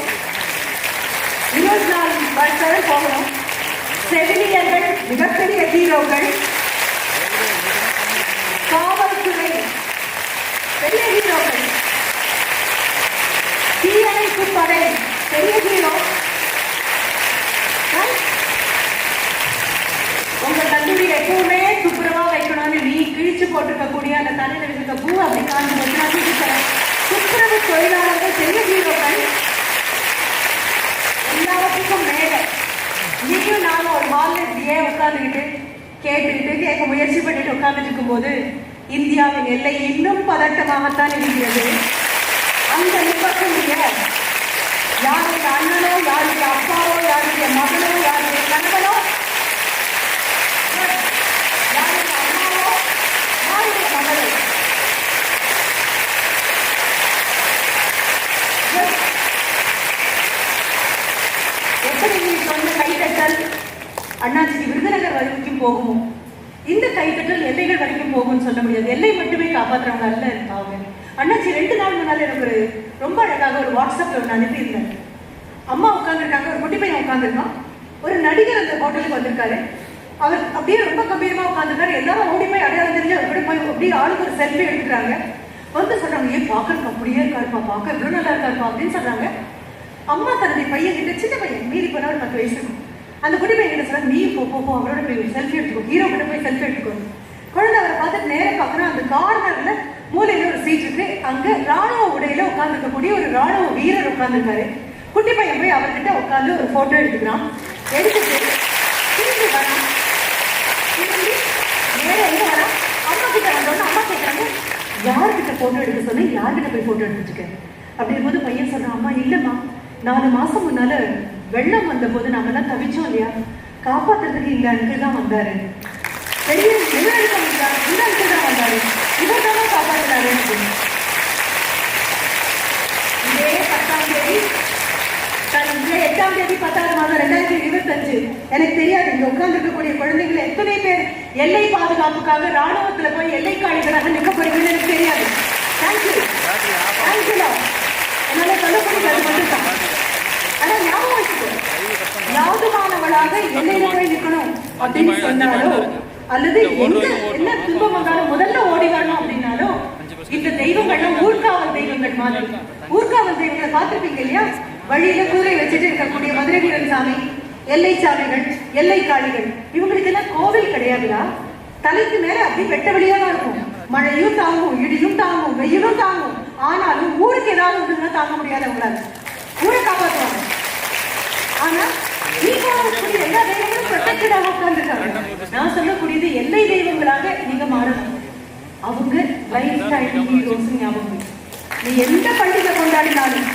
24 வருஷம் போகணும். செவிலியர்கள் மிகப்பெரிய ஹீரோக்கள். காவல்துறை பெரிய ஹீரோக்கள். தீயணைப்பு படை பெரிய ஹீரோ. உங்க கல்லூரி எப்பவுமே துப்புரவா வைக்கணும்னு நீ கிழிச்சு போட்டிருக்கக்கூடிய அந்த தலையில இருக்க பூ அப்படி காஞ்சி வச்சு துப்புரவு தொழிலாளர்கள் பெரிய ஹீரோக்கள். எல்லாத்துக்கும் மேல நீயும் நானும் ஒரு ஹால்ல இப்படியே உட்கார்ந்துக்கிட்டு கேட்டுக்கிட்டு கேட்க முயற்சி பண்ணிட்டு உட்கார்ந்துட்டு இருக்கும் போது இந்தியாவின் எல்லை இன்னும் பதட்டமாகத்தான் இருக்கிறது. அந்த நிபந்தனைய யாருடைய அண்ணனோ, யாருடைய அப்பாவோ, யாருடைய மகனோ, யாருடைய கணவனோ, யாருடைய அம்மாவோ, யாருடைய மகளோ எப்படி நீ சொன்ன கைத்தட்டல் அண்ணாச்சிக்கு விருதுநகர் வரைக்கும் போகுமோ, இந்த கைத்தட்டல் எல்லைகள் வரைக்கும் போகும்னு சொல்ல முடியாது. எல்லை மட்டுமே காப்பாற்றுறவங்க அல்ல இருப்பாங்க. அண்ணாச்சி 2 நாள் முன்னால எனக்கு ஒரு ரொம்ப அழகாக ஒரு வாட்ஸ்அப்ல ஒன்று அனுப்பியிருந்தேன். அம்மா உட்காந்துருக்காங்க, ஒரு குட்டி பையன் உட்காந்துருக்கான். ஒரு நடிகர் அந்த ஹோட்டலுக்கு வந்திருக்காரு. அவர் அப்படியே ரொம்ப கம்பீரமா உட்காந்துருக்காரு. எல்லாரும் ஓடி போய் அடையாளம் தெரிஞ்சு அவர் கூட போய் அப்படியே ஆளுக்கு ஒரு செல்ஃபி எடுத்துக்கிறாங்க. வந்து சொல்றாங்க, ஏன் பாக்குறதுக்கு அப்படியே இருக்காருப்பா, பார்க்க இவ்வளவு நல்லா இருக்காருப்பா அப்படின்னு சொல்றாங்க. அம்மா தன்னுடைய பையன் கிட்ட, சின்ன பையன் மீறி போனா ஒரு 10 வயசு இருக்கும், அந்த குட்டி பையன் கிட்ட சொல்றாங்க, நீ போ அவரோட போய் செல்ஃபி எடுத்துக்கோ, ஹீரோ கிட்ட போய் செல்ஃபி எடுத்துக்கோ. குழந்தை அவரை பார்த்துட்டு நேரம் பார்க்கணும். அந்த கார்னர்ல மூலையில ஒரு சீட் இருக்கு. அங்க ராணுவ உடையில உட்கார்ந்துருக்கக்கூடிய ஒரு ராணுவ வீரர் உட்கார்ந்துருக்காரு. குட்டி பையன் போய் அவர்கிட்ட உட்காந்து ஒரு போட்டோ எடுத்துக்கிறான். எடுத்துட்டு திரும்பி வரான். திரும்பி நேரம் எங்க வரான், அம்மா கிட்ட வந்தோன்னு அம்மா கேட்கறாங்க, யார்கிட்ட போட்டோ எடுக்க சொன்னேன், யார்கிட்ட போய் போட்டோ எடுத்துருக்கேன் அப்படின் போது பையன் சொல்றான், அம்மா இல்லம்மா 4 மாசம் முன்னால வெள்ளம் வந்த போது நாம எல்லாம் தவிச்சோம் இல்லையா, காப்பாத்துறதுக்கு இந்த அங்கிள் தான் வந்தாரு, பெரிய நிலநடுக்கம் இந்த அங்கிள் தான் வந்தாரு, இவர் தானே காப்பாற்றினாரு. இதே 10ஆம் தேதி 8ஆம் தேதி 10ஆவது மாதம் 2025 எனக்கு தெரியாது இங்க உட்கார்ந்து இருக்கக்கூடிய குழந்தைகளை எத்தனை பேர் எல்லை பாதுகாப்புக்காக ராணுவத்துல போய் எல்லை காணிகளாக நிற்க போறீங்கன்னு எனக்கு தெரியாது. தேங்க்யூ என்னால சொல்லக்கூடிய அது மட்டும் தான். ஆனா ஞாபகம் வச்சுக்கோ, யாதுமானவளாக எல்லையில போய் நிற்கணும் அப்படின்னு சொன்னாலோ அல்லது எங்க என்ன துன்பம் வந்தாலும் முதல்ல ஓடி வரணும் அப்படின்னாலும் இந்த தெய்வங்கள்லாம் ஊர்காவல் தெய்வங்கள் மாதிரி. ஊர்காவல் தெய்வங்களை பார்த்திருப்பீங்க இல்லையா, வழியில கூரை வச்சுட்டு இருக்கக்கூடிய மதுரை வீரன் சாமி, எல்லை சாமிகள், எல்லை காளிகள், இவங்களுக்கு எல்லாம் கோவில் கிடையாதுடா. தலைக்கு மேல அப்படி வெட்ட வெளியா தான் இருக்கும். மழையும் தாங்கும், இடியும் தாங்கும், வெயிலும் தாங்கும். ஆனாலும் ஊருக்கு ஏதாவது ஒன்றுனா தாங்க முடியாது அவங்களால. ஊரை காப்பாற்றுவாங்க. ஆனா எல்லா தெய்வங்களும் ப்ரொடெக்டடாக உட்கார்ந்துருக்காங்க. நான் சொல்லக்கூடியது எல்லை தெய்வங்களாக நீங்க மாறணும். அவங்க லைஃப் டைம் ஹீரோஸ். ஞாபகம், நீ எந்த பண்டிகை கொண்டாடினாலும்,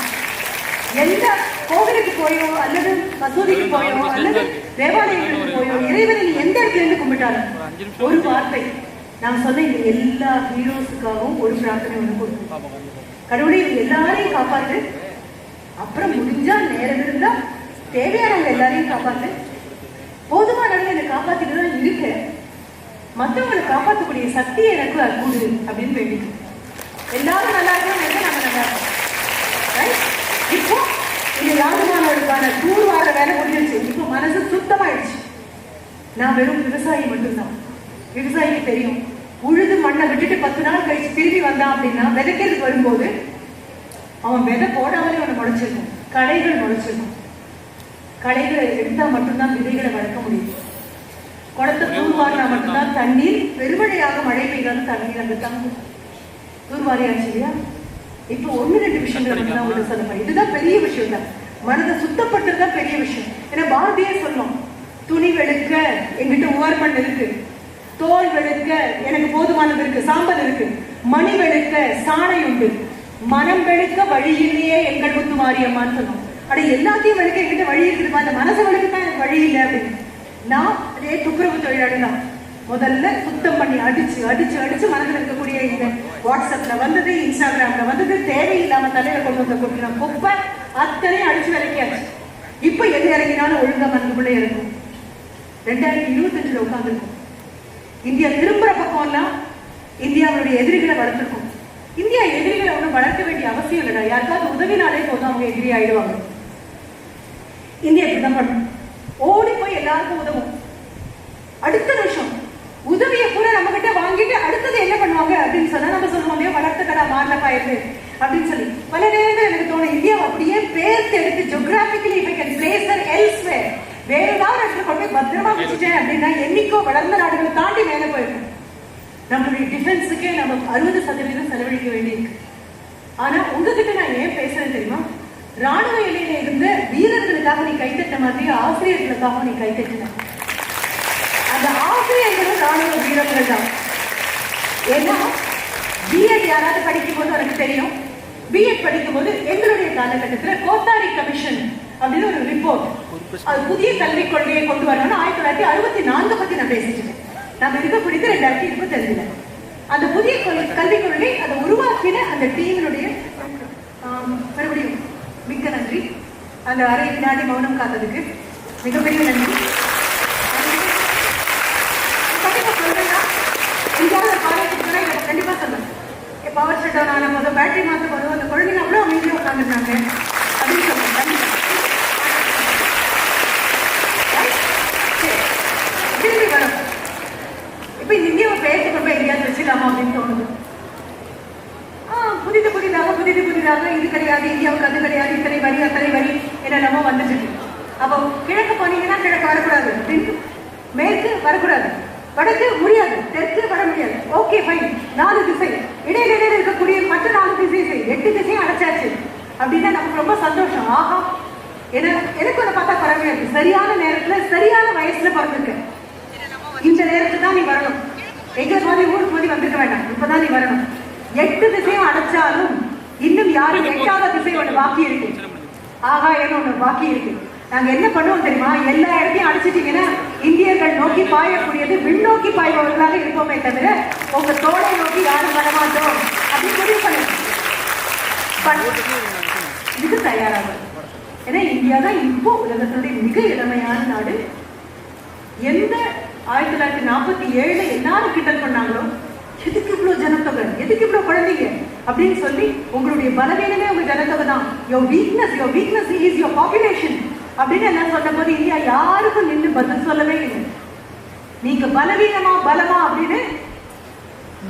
எந்த கோவிலுக்கு போயோ அல்லது மசூதிக்கு போயோ அல்லது தேவாலயங்களுக்கு போயோ இறைவனை நீ எந்த இடத்துல இருந்து கும்பிட்டாலும் ஒரு வார்த்தை நான் சொன்ன இந்த எல்லா ஹீரோஸுக்காகவும் ஒரு பிரார்த்தனை ஒன்று கொடுக்கும். கடவுளை எல்லாரையும் காப்பாத்து, அப்புறம் முடிஞ்சா நேரம் இருந்தா தேவையானவங்க எல்லாரையும் காப்பாத்து, போதுமான அளவு என்னை காப்பாத்திட்டு தான் இருக்க, மற்றவங்களை காப்பாற்றக்கூடிய சக்தியை எனக்கு அற்புடு அப்படின்னு வேண்டிட்டு எல்லாரும் நல்லா இருக்கணும், நம்ம நல்லா இருக்கோம். இப்போ இந்த யாதுமானவர்களுக்கான தூர்வார வேலை முடிஞ்சிருச்சு. இப்போ மனசு சுத்தமாயிடுச்சு. நான் வெறும் விவசாயி மட்டும்தான். விவசாயிக்கு தெரியும், உழுது மண்ணை விட்டுட்டு 10 நாள் கழிச்சு திரும்பி வந்தான் அப்படின்னா விதைக்கிறதுக்கு வரும்போது அவன் விதை போடாமலே அவனை முளைச்சிருக்கும், களைகள் முளைச்சிருக்கும். களைகளை எடுத்தா மட்டும்தான் விதைகளை வளர்க்க முடியும். குளத்தை தூர்வாரினா மட்டும்தான் தண்ணீர், பெருமழையாக மழை பெய்தாலும் தண்ணீர் அங்க தங்கும். தூர்வாரியாச்சு இல்லையா? இப்போ 1-2 விஷயங்கள் மட்டும்தான் உங்களுக்கு சொல்ல முடியும். இதுதான் பெரிய விஷயம் தான். மனதை சுத்தப்பட்டதுதான் பெரிய விஷயம். ஏன்னா பாரதியே சொல்லும், துணி வெளுக்க எங்கிட்ட உவார்மண் இருக்கு, தோல் வெளுக்க எனக்கு போதுமானது இருக்கு, சாம்பல் இருக்கு, மணி வெளுக்க சாணை உண்டு, மனம் வெளுக்க வழியிலேயே எங்கள் முத்து மாரியம்மான்னு சொன்னோம். அட எல்லாத்தையும் வெளுக்க எங்கிட்ட வழி இருக்குதுமா, அந்த மனசை வெளுக்க தான் எனக்கு வழி இல்லை அப்படின்னு. நான் அதே துப்புரவு தொழிலாளி தான். முதல்ல சுத்தம் பண்ணி அடிச்சு அடிச்சு அடிச்சு மனதில் இருக்கக்கூடிய இந்த வாட்ஸ்அப்ல வந்தது, இன்ஸ்டாகிராம்ல வந்தது, தேவையில்லாம தலையில கொண்டு வந்த கொடுக்கிற குப்பை அத்தனையும் அடிச்சு விளக்கியாச்சு. இப்ப எது இறங்கினாலும் ஒழுங்கா மனதுக்குள்ளே இருக்கும். 2025 உட்காந்துருக்கும். இந்தியா திரும்புற பக்கம் எல்லாம் இந்தியாவுடைய எதிரிகளை வளர்த்துருக்கும். இந்தியா எதிரிகளை ஒன்றும் வளர்க்க வேண்டிய அவசியம் இல்லைடா. யாருக்காவது உதவினாலே போதும் அவங்க எதிரி ஆயிடுவாங்க. இந்தியா இப்படிதான் பண்ணும், ஓடி போய் எல்லாருக்கும் உதவும். அடுத்த நிமிஷம் உதவியை கூட நம்ம கிட்ட வாங்கிட்டு அடுத்தது என்ன பண்ணுவாங்க அப்படின்னு சொன்னா நம்ம சொல்லுவோம் இல்லையா, வளர்த்த கடை மாறல பாயிருது அப்படின்னு சொல்லி. பல நேரங்கள் எனக்கு தோணும், இந்தியா அப்படியே பேர்த்து எடுத்து geographically if I can place her elsewhere, வேற ஏதாவது இடத்துல கொண்டு போய் பத்திரமா வச்சுட்டேன் அப்படின்னா என்னைக்கோ வளர்ந்த நாடுகளை தாண்டி மேலே போயிருக்கும். நம்மளுடைய டிஃபென்ஸுக்கே நம்ம 60% செலவழிக்க வேண்டியிருக்கு. ஆனா உங்ககிட்ட நான் ஏன் பேசுறேன் தெரியுமா, ராணுவ எல்லையில இருந்த வீரர்களுக்காக நீ கைத்தட்ட மாதிரி ஆசிரியர்களுக்காக நீ கைத்தட்டின. அந்த ஆசிரியர்களும் ராணுவ வீரர்கள் தான். ஏன்னா பிஎட் யாராவது படிக்கும் போது எனக்கு தெரியும், பிஎட் படிக்கும் போது எங்களுடைய காலகட்டத்தில் கோத்தாரி கமிஷன் அப்படின்னு ஒரு ரிப்போர்ட், அது புதிய கல்விக் கொள்கையை கொண்டு வரணும்னு 1964 பத்தி நான் பேசிட்டேன். நம்ம இருக்கக்கூடியது 2025. அந்த புதிய கல்விக் கொள்கை அதை உருவாக்கின அந்த டீமினுடைய மறுபடியும் மிக்க நன்றி. அந்த அரை வினாடி மௌனம் காத்ததுக்கு மிகப்பெரிய நன்றி. கண்டிப்பா சொல்லுங்க, பவர் ஷட் டவுன் ஆன போதும் பேட்டரி மாற்ற போதும் அந்த குழந்தைங்க அவ்வளோ அமைதியாக உட்காந்துருந்தாங்க அப்படின்னு சொல்லுங்க. திரும்பி வரும். இப்ப இந்த இந்தியாவை பேசி கொண்டு போய் எங்கேயாவது வச்சுக்கலாமா அப்படின்னு தோணுது. புதிதாக இது கிடையாது, இந்தியாவுக்கு அது கிடையாது, இத்தனை வரி அத்தனை வரி என்னெல்லாமோ வந்துட்டு. அப்போ கிழக்கு போனீங்கன்னா கிழக்கு வரக்கூடாது அப்படின்னு, மேற்கு வரக்கூடாது, வடக்கு முடியாது, தெற்கு வர முடியாது. ஓகே ஃபைன், 4 திசை, இடையில இருக்கக்கூடிய மற்ற 4 திசை 8 திசையும் அடைச்சாச்சு அப்படின்னா நமக்கு ரொம்ப சந்தோஷம். ஆஹா, எனக்கு ஒன்று பார்த்தா பரவாயில்ல இருக்கு. சரியான நேரத்துல சரியான வயசுல பிறந்திருக்க. இந்த நேரத்துல தான் நீ வரணும். எங்க மாதிரி ஊருக்கு மாதிரி வந்திருக்க வேண்டாம், இப்பதான் நீ வரணும். 8 திசையும் அடைச்சாலும் இன்னும் யாரும் 8வது திசை ஒண்ணு பாக்கி இருக்கு, ஆகாயம்னு ஒண்ணு பாக்கி இருக்கு. நாங்க என்ன பண்ணுவோம் தெரியுமா? எல்லா இடத்தையும் அடிச்சிட்டீங்கன்னா இந்தியர்கள் நோக்கி பாயக்கூடியது விண்ணோக்கி பாய்பவர்களாக இருப்போமே தவிர உங்க தோலை நோக்கி யாரும் வரமாட்டோம் அப்படின்னு முடிவு பண்ணுங்க. இதுக்கு தயாராகும். ஏன்னா இந்தியா தான் இப்போ உலகத்தினுடைய மிக இளமையான நாடு. எந்த 1947 எல்லாரும் கிண்டல் பண்ணாங்களோ, எதுக்கு இவ்வளவு ஜனத்தொகை, எதுக்கு இவ்வளவு குழந்தைங்க அப்படின்னு சொல்லி, உங்களுடைய பலவீனமே உங்க ஜனத்தொகை தான், your weakness is your population அப்படின்னு என்ன சொன்ன போது இந்தியா யாருக்கும் நின்று பதில் சொல்லவே இல்லை. நீங்க பலவீனமா பலமா அப்படின்னு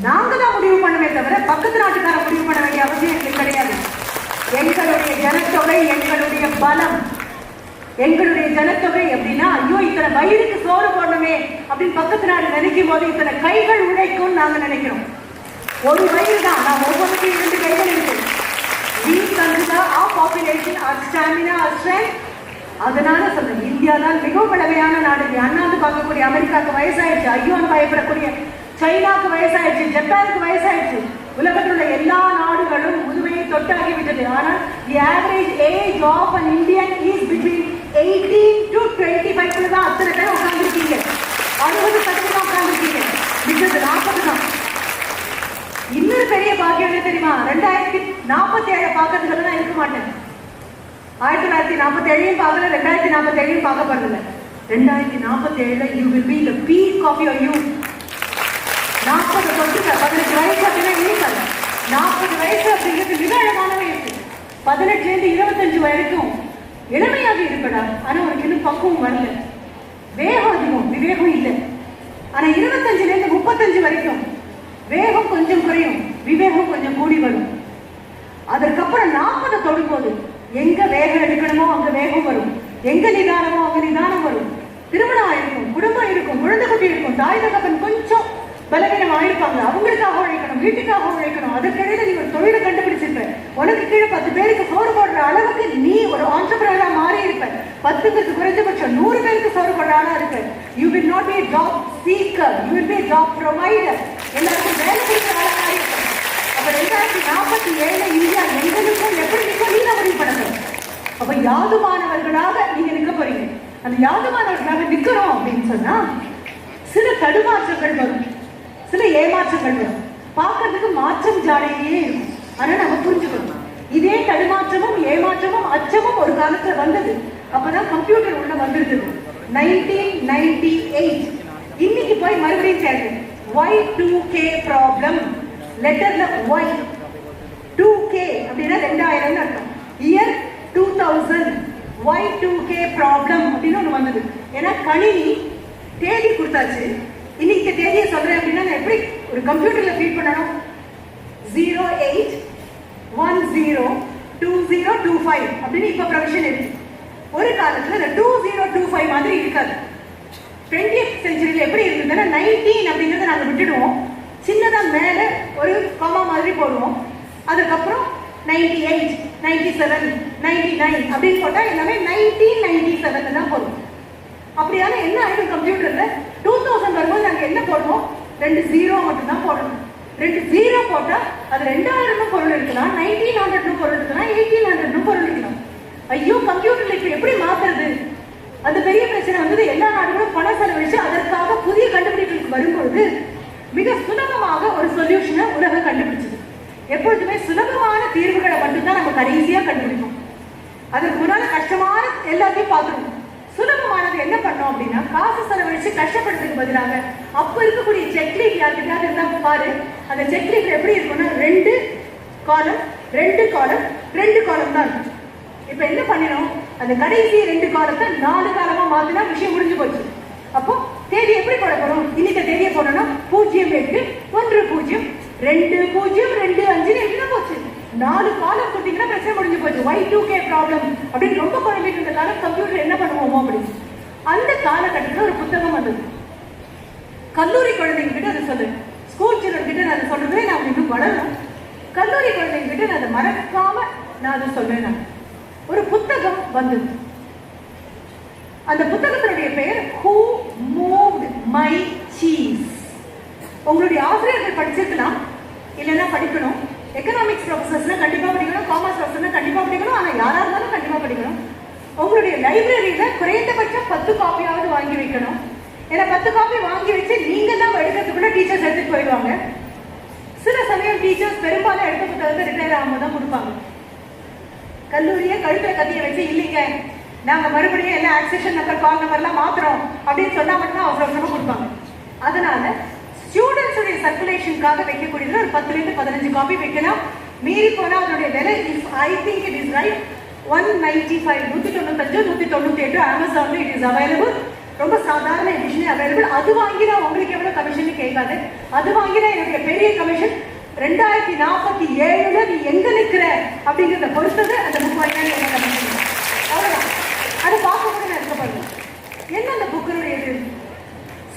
நாங்க தான் முடிவு பண்ணவே தவிர பக்கத்து நாட்டுக்கார முடிவு பண்ண வேண்டிய அவசியம் எங்களுக்கு கிடையாது. எங்களுடைய ஜனத்தொகை, எங்களுடைய பலம், எங்களுடைய ஜனத்தொகை அப்படின்னா, ஐயோ இத்தனை வயிறுக்கு சோறு போடணுமே அப்படின்னு பக்கத்து நாடு நினைக்கும் போது இத்தனை கைகள் உழைக்கும் நாங்க நினைக்கிறோம். ஒரு வயிறு தான், நான் ஒவ்வொருத்தையும் 2 கைகள் இருக்கு. We consider our population, our stamina, our strength. அதனால சொல்றேன், இந்தியா தான் மிகவும் பழமையான நாடு. அண்ணாந்து பார்க்கக்கூடிய அமெரிக்காவுக்கு வயசாயிடுச்சு, ஐயோன்னு பயப்படக்கூடிய சைனாக்கு வயசாயிடுச்சு, ஜப்பானுக்கு வயசாயிடுச்சு. உலகத்தில் உள்ள எல்லா நாடுகளும் முதுமையை தொட்டாகிவிட்டது. ஆனால் the average age of an Indian is between 18 to 25 தான் அத்தனை பேர் உட்கார்ந்துருக்கீங்க. 60% உட்கார்ந்துருக்கீங்க. மிச்சது 40 தான். இன்னொரு பெரிய பாக்கியம் என்ன தெரியுமா? 2047 பார்க்கறதுக்கு தான் இருக்க மாட்டேன். 1947 பார்க்கல, 2047 பார்க்கப்படுறதில்ல. 2047 you will be the peak of your youth. 40 தொட்டு 18 வயசு அப்படின்னா இருக்காது. 40 வயசு அப்படிங்கிறது மிக அழகான வயசு. 18 25 வரைக்கும் இளமையாக இருப்படா. ஆனா உனக்கு இன்னும் பக்குவம் வரல, வேகம் அதிகம், விவேகம் இல்லை. ஆனா 25 35 வரைக்கும் வேகம் கொஞ்சம் குறையும், விவேகம் கொஞ்சம் கூடி வரும். அதற்கப்புறம் 40 தொடும்போது எங்க வேகம் எடுக்கணுமோ அங்க வேகம் வரும், எங்க நிதானமோ அங்க நிதானம் வரும். திருமணம் ஆயிருக்கும், குடும்பம் இருக்கும், குழந்தை குட்டி இருக்கும், தாய் தகப்பன் கொஞ்சம் பலவீனம் ஆயிருப்பாங்க, அவங்களுக்காக உழைக்கணும், வீட்டுக்காக உழைக்கணும். அதற்கிடையில நீ ஒரு தொழிலை கண்டுபிடிச்சிருப்ப, உனக்கு கீழே 10 பேருக்கு சோறு போடுற அளவுக்கு நீ ஒரு ஆண்டர்பிரனரா மாறி இருப்ப. 10 பேருக்கு குறைஞ்சபட்சம் 100 பேருக்கு சோறு போடுற ஆளா இருப்ப. You will not be a job seeker, you will be a job provider. எல்லாருக்கும் வேலை செய்கிற ஆளா மாறி இருப்ப. அப்ப 2047 இந்தியா எங்களுக்கும் எப்படி நிற்கும் நீங்க முடிவு பண்ணுங்க. அப்ப யாதுமானவர்களாக நீங்க நிற்க போறீங்க. அந்த யாதுமானவர்களாக நிக்கிறோம் அப்படின்னு சொன்னா சில தடுமாற்றங்கள் வரும், சில ஏமாற்றங்கள் வரும். பார்க்கறதுக்கு மாற்றம் ஜாடையே இருக்கும். ஆனா நம்ம புரிஞ்சுக்கணும், இதே தடுமாற்றமும் ஏமாற்றமும் அச்சமும் ஒரு காலத்துல வந்தது. அப்பதான் கம்ப்யூட்டர் உள்ள வந்திருந்தது 1998. இன்னைக்கு போய் மறுபடியும் கேட்கும் Y2K ப்ராப்ளம். லெட்டர்ல Y 2K அப்படின்னா 2000 அர்த்தம். இயர் 2000 Y2K ப்ராப்ளம் அப்படின்னு ஒண்ணு வந்தது. ஏன்னா கணினி தேதி கொடுத்தாச்சு. இன்னைக்கு தேதியை சொல்றேன் அப்படின்னா நான் எப்படி ஒரு கம்ப்யூட்டர்ல ஃபீட் பண்ணணும்? 08102025 அப்படின்னு இப்ப ப்ரொவிஷன் இருக்கு. ஒரு காலத்துல 2025 மாதிரி இருக்காது. 20th செஞ்சுரியில எப்படி இருந்ததுன்னா 19 அப்படிங்கறத நாங்க விட்டுடுவோம், சின்னதா மேல ஒரு காமா மாதிரி போடுவோம். அதுக்கப்புறம் 98 97 99 அப்படின்னு போட்டா எல்லாமே 1997 தான் போடுவோம். அப்படியான என்ன ஆயிடும் கம்ப்யூட்டர்ல 2000 வரும்போது நாங்க என்ன போடுவோம்? 2 0 மட்டும் தான் போடணும். 2 0 போட்டா அது 2000 பொருள் இருக்கலாம், 1900 பொருள் இருக்கலாம், 1800 பொருள் இருக்கலாம். ஐயோ கம்ப்யூட்டர்ல இப்ப எப்படி மாத்துறது? அந்த பெரிய பிரச்சனை வந்தது. எல்லா நாடுகளும் பணம் செலவழிச்சு அதற்காக புதிய கண்டுபிடிப்புகளுக்கு வரும்பொழுது மிக சுலபமாக ஒரு சொல்யூஷனை உலகம் கண்டுபிடிச்சது. எப்பொழுதுமே சுலபமான தீர்வுகளை மட்டும்தான் நம்ம கடைசியா கண்டுபிடிப்போம். அதற்கு முன்னால கஷ்டமான எல்லாத்தையும் பார்த்துருவோம். சுலபமானது என்ன பண்ணோம் அப்படின்னா, காசு செலவழிச்சு கஷ்டப்படுறதுக்கு பதிலாக அப்ப இருக்கக்கூடிய செக்லீஃப் யாருக்கிட்டாவது இருந்தா பாரு, அந்த செக்லீஃப் எப்படி இருக்கும்னா 2 காலம் 2 காலம் 2 காலம் தான் இருக்கும். இப்ப என்ன பண்ணினோம்? அந்த கடைசி 2 காலத்தை 4 காலமா மாத்தினா விஷயம் முடிஞ்சு போச்சு. அப்போ தேதி எப்படி போட போறோம்? இன்னைக்கு தேதியை போடணும் 08 10 2025 என்ன போச்சு? 4 காலம் கொடுத்தீங்கன்னா பிரச்சனை முடிஞ்சு போச்சு. Y2K ப்ராப்ளம் அப்படின்னு ரொம்ப குழம்பிட்டு இருந்ததால கம்ப்யூட்டர் என்ன பண்ணுவோமோ அப்படின்னு அந்த காலகட்டத்தில் ஒரு புத்தகம் வந்தது. கல்லூரி குழந்தைங்க கிட்ட அதை சொல்றேன், ஸ்கூல் சில்ட்ரன் கிட்ட நான் அதை சொல்றதே நான் இன்னும் வளரணும். கல்லூரி குழந்தைங்க கிட்ட நான் அதை மறக்காம நான் அதை சொல்றேன். நான் ஒரு புத்தகம் வந்தது. அந்த புத்தகத்தினுடைய பெயர் Who Moved My Cheese. உங்களுடைய ஆசிரியர்கள் படிச்சிருக்கலாம். இல்லைன்னா படிக்கணும். எக்கனாமிக்ஸ் ப்ரொஃபசர்ஸ்னா கண்டிப்பா படிக்கணும், காமர்ஸ் ப்ரொஃபசர்னா கண்டிப்பா படிக்கணும். ஆனா யாரா இருந்தாலும் கண்டிப்பா படிக்கணும். உங்களுடைய லைப்ரரியில குறைந்தபட்சம் 10 காப்பியாவது வாங்கி வைக்கணும். ஏன்னா 10 காப்பி வாங்கி வச்சு நீங்க தான் எடுக்கிறதுக்குள்ள டீச்சர்ஸ் எடுத்துட்டு போயிடுவாங்க. சில சமயம் டீச்சர்ஸ் பெரும்பாலும் எடுத்த புத்தகத்தை ரிட்டையர் ஆகும்போது தான் கொடுப்பாங்க. கல்லூரியை கழுத்துல கத்திய வச்சு இல்லைங்க நாங்க மறுபடியும் எல்லாம் ஆக்சேஷன் நம்பர் கால் நம்பர்லாம் மாத்துறோம் அப்படின்னு சொன்னா மட்டும்தான் அவசர அவசரமா கொடுப்பாங்க. அதனால ஸ்டூடெண்ட்ஸுடைய சர்க்குலேஷனுக்காக வைக்கக்கூடியது ஒரு 10 to 15 காப்பி வைக்கலாம். மீறி போனா அதனுடைய விலை I think it is right 195 195 198 அமேசான்ல இட் இஸ் அவைலபிள். ரொம்ப சாதாரண எடிஷன் அவைலபிள். அது வாங்கினா உங்களுக்கு எவ்வளவு கமிஷன் கேட்காது. அது வாங்கினா என்னுடைய பெரிய கமிஷன் 2047 நீ எங்க நிக்கிற அப்படிங்கிறத பொறுத்தது அந்த புக் வாங்கினா என்ன கமிஷன் அவ்வளவுதான். அதை பார்க்க கூட நான் இருக்கப்படுங்க. என்ன அந்த புக்கினுடைய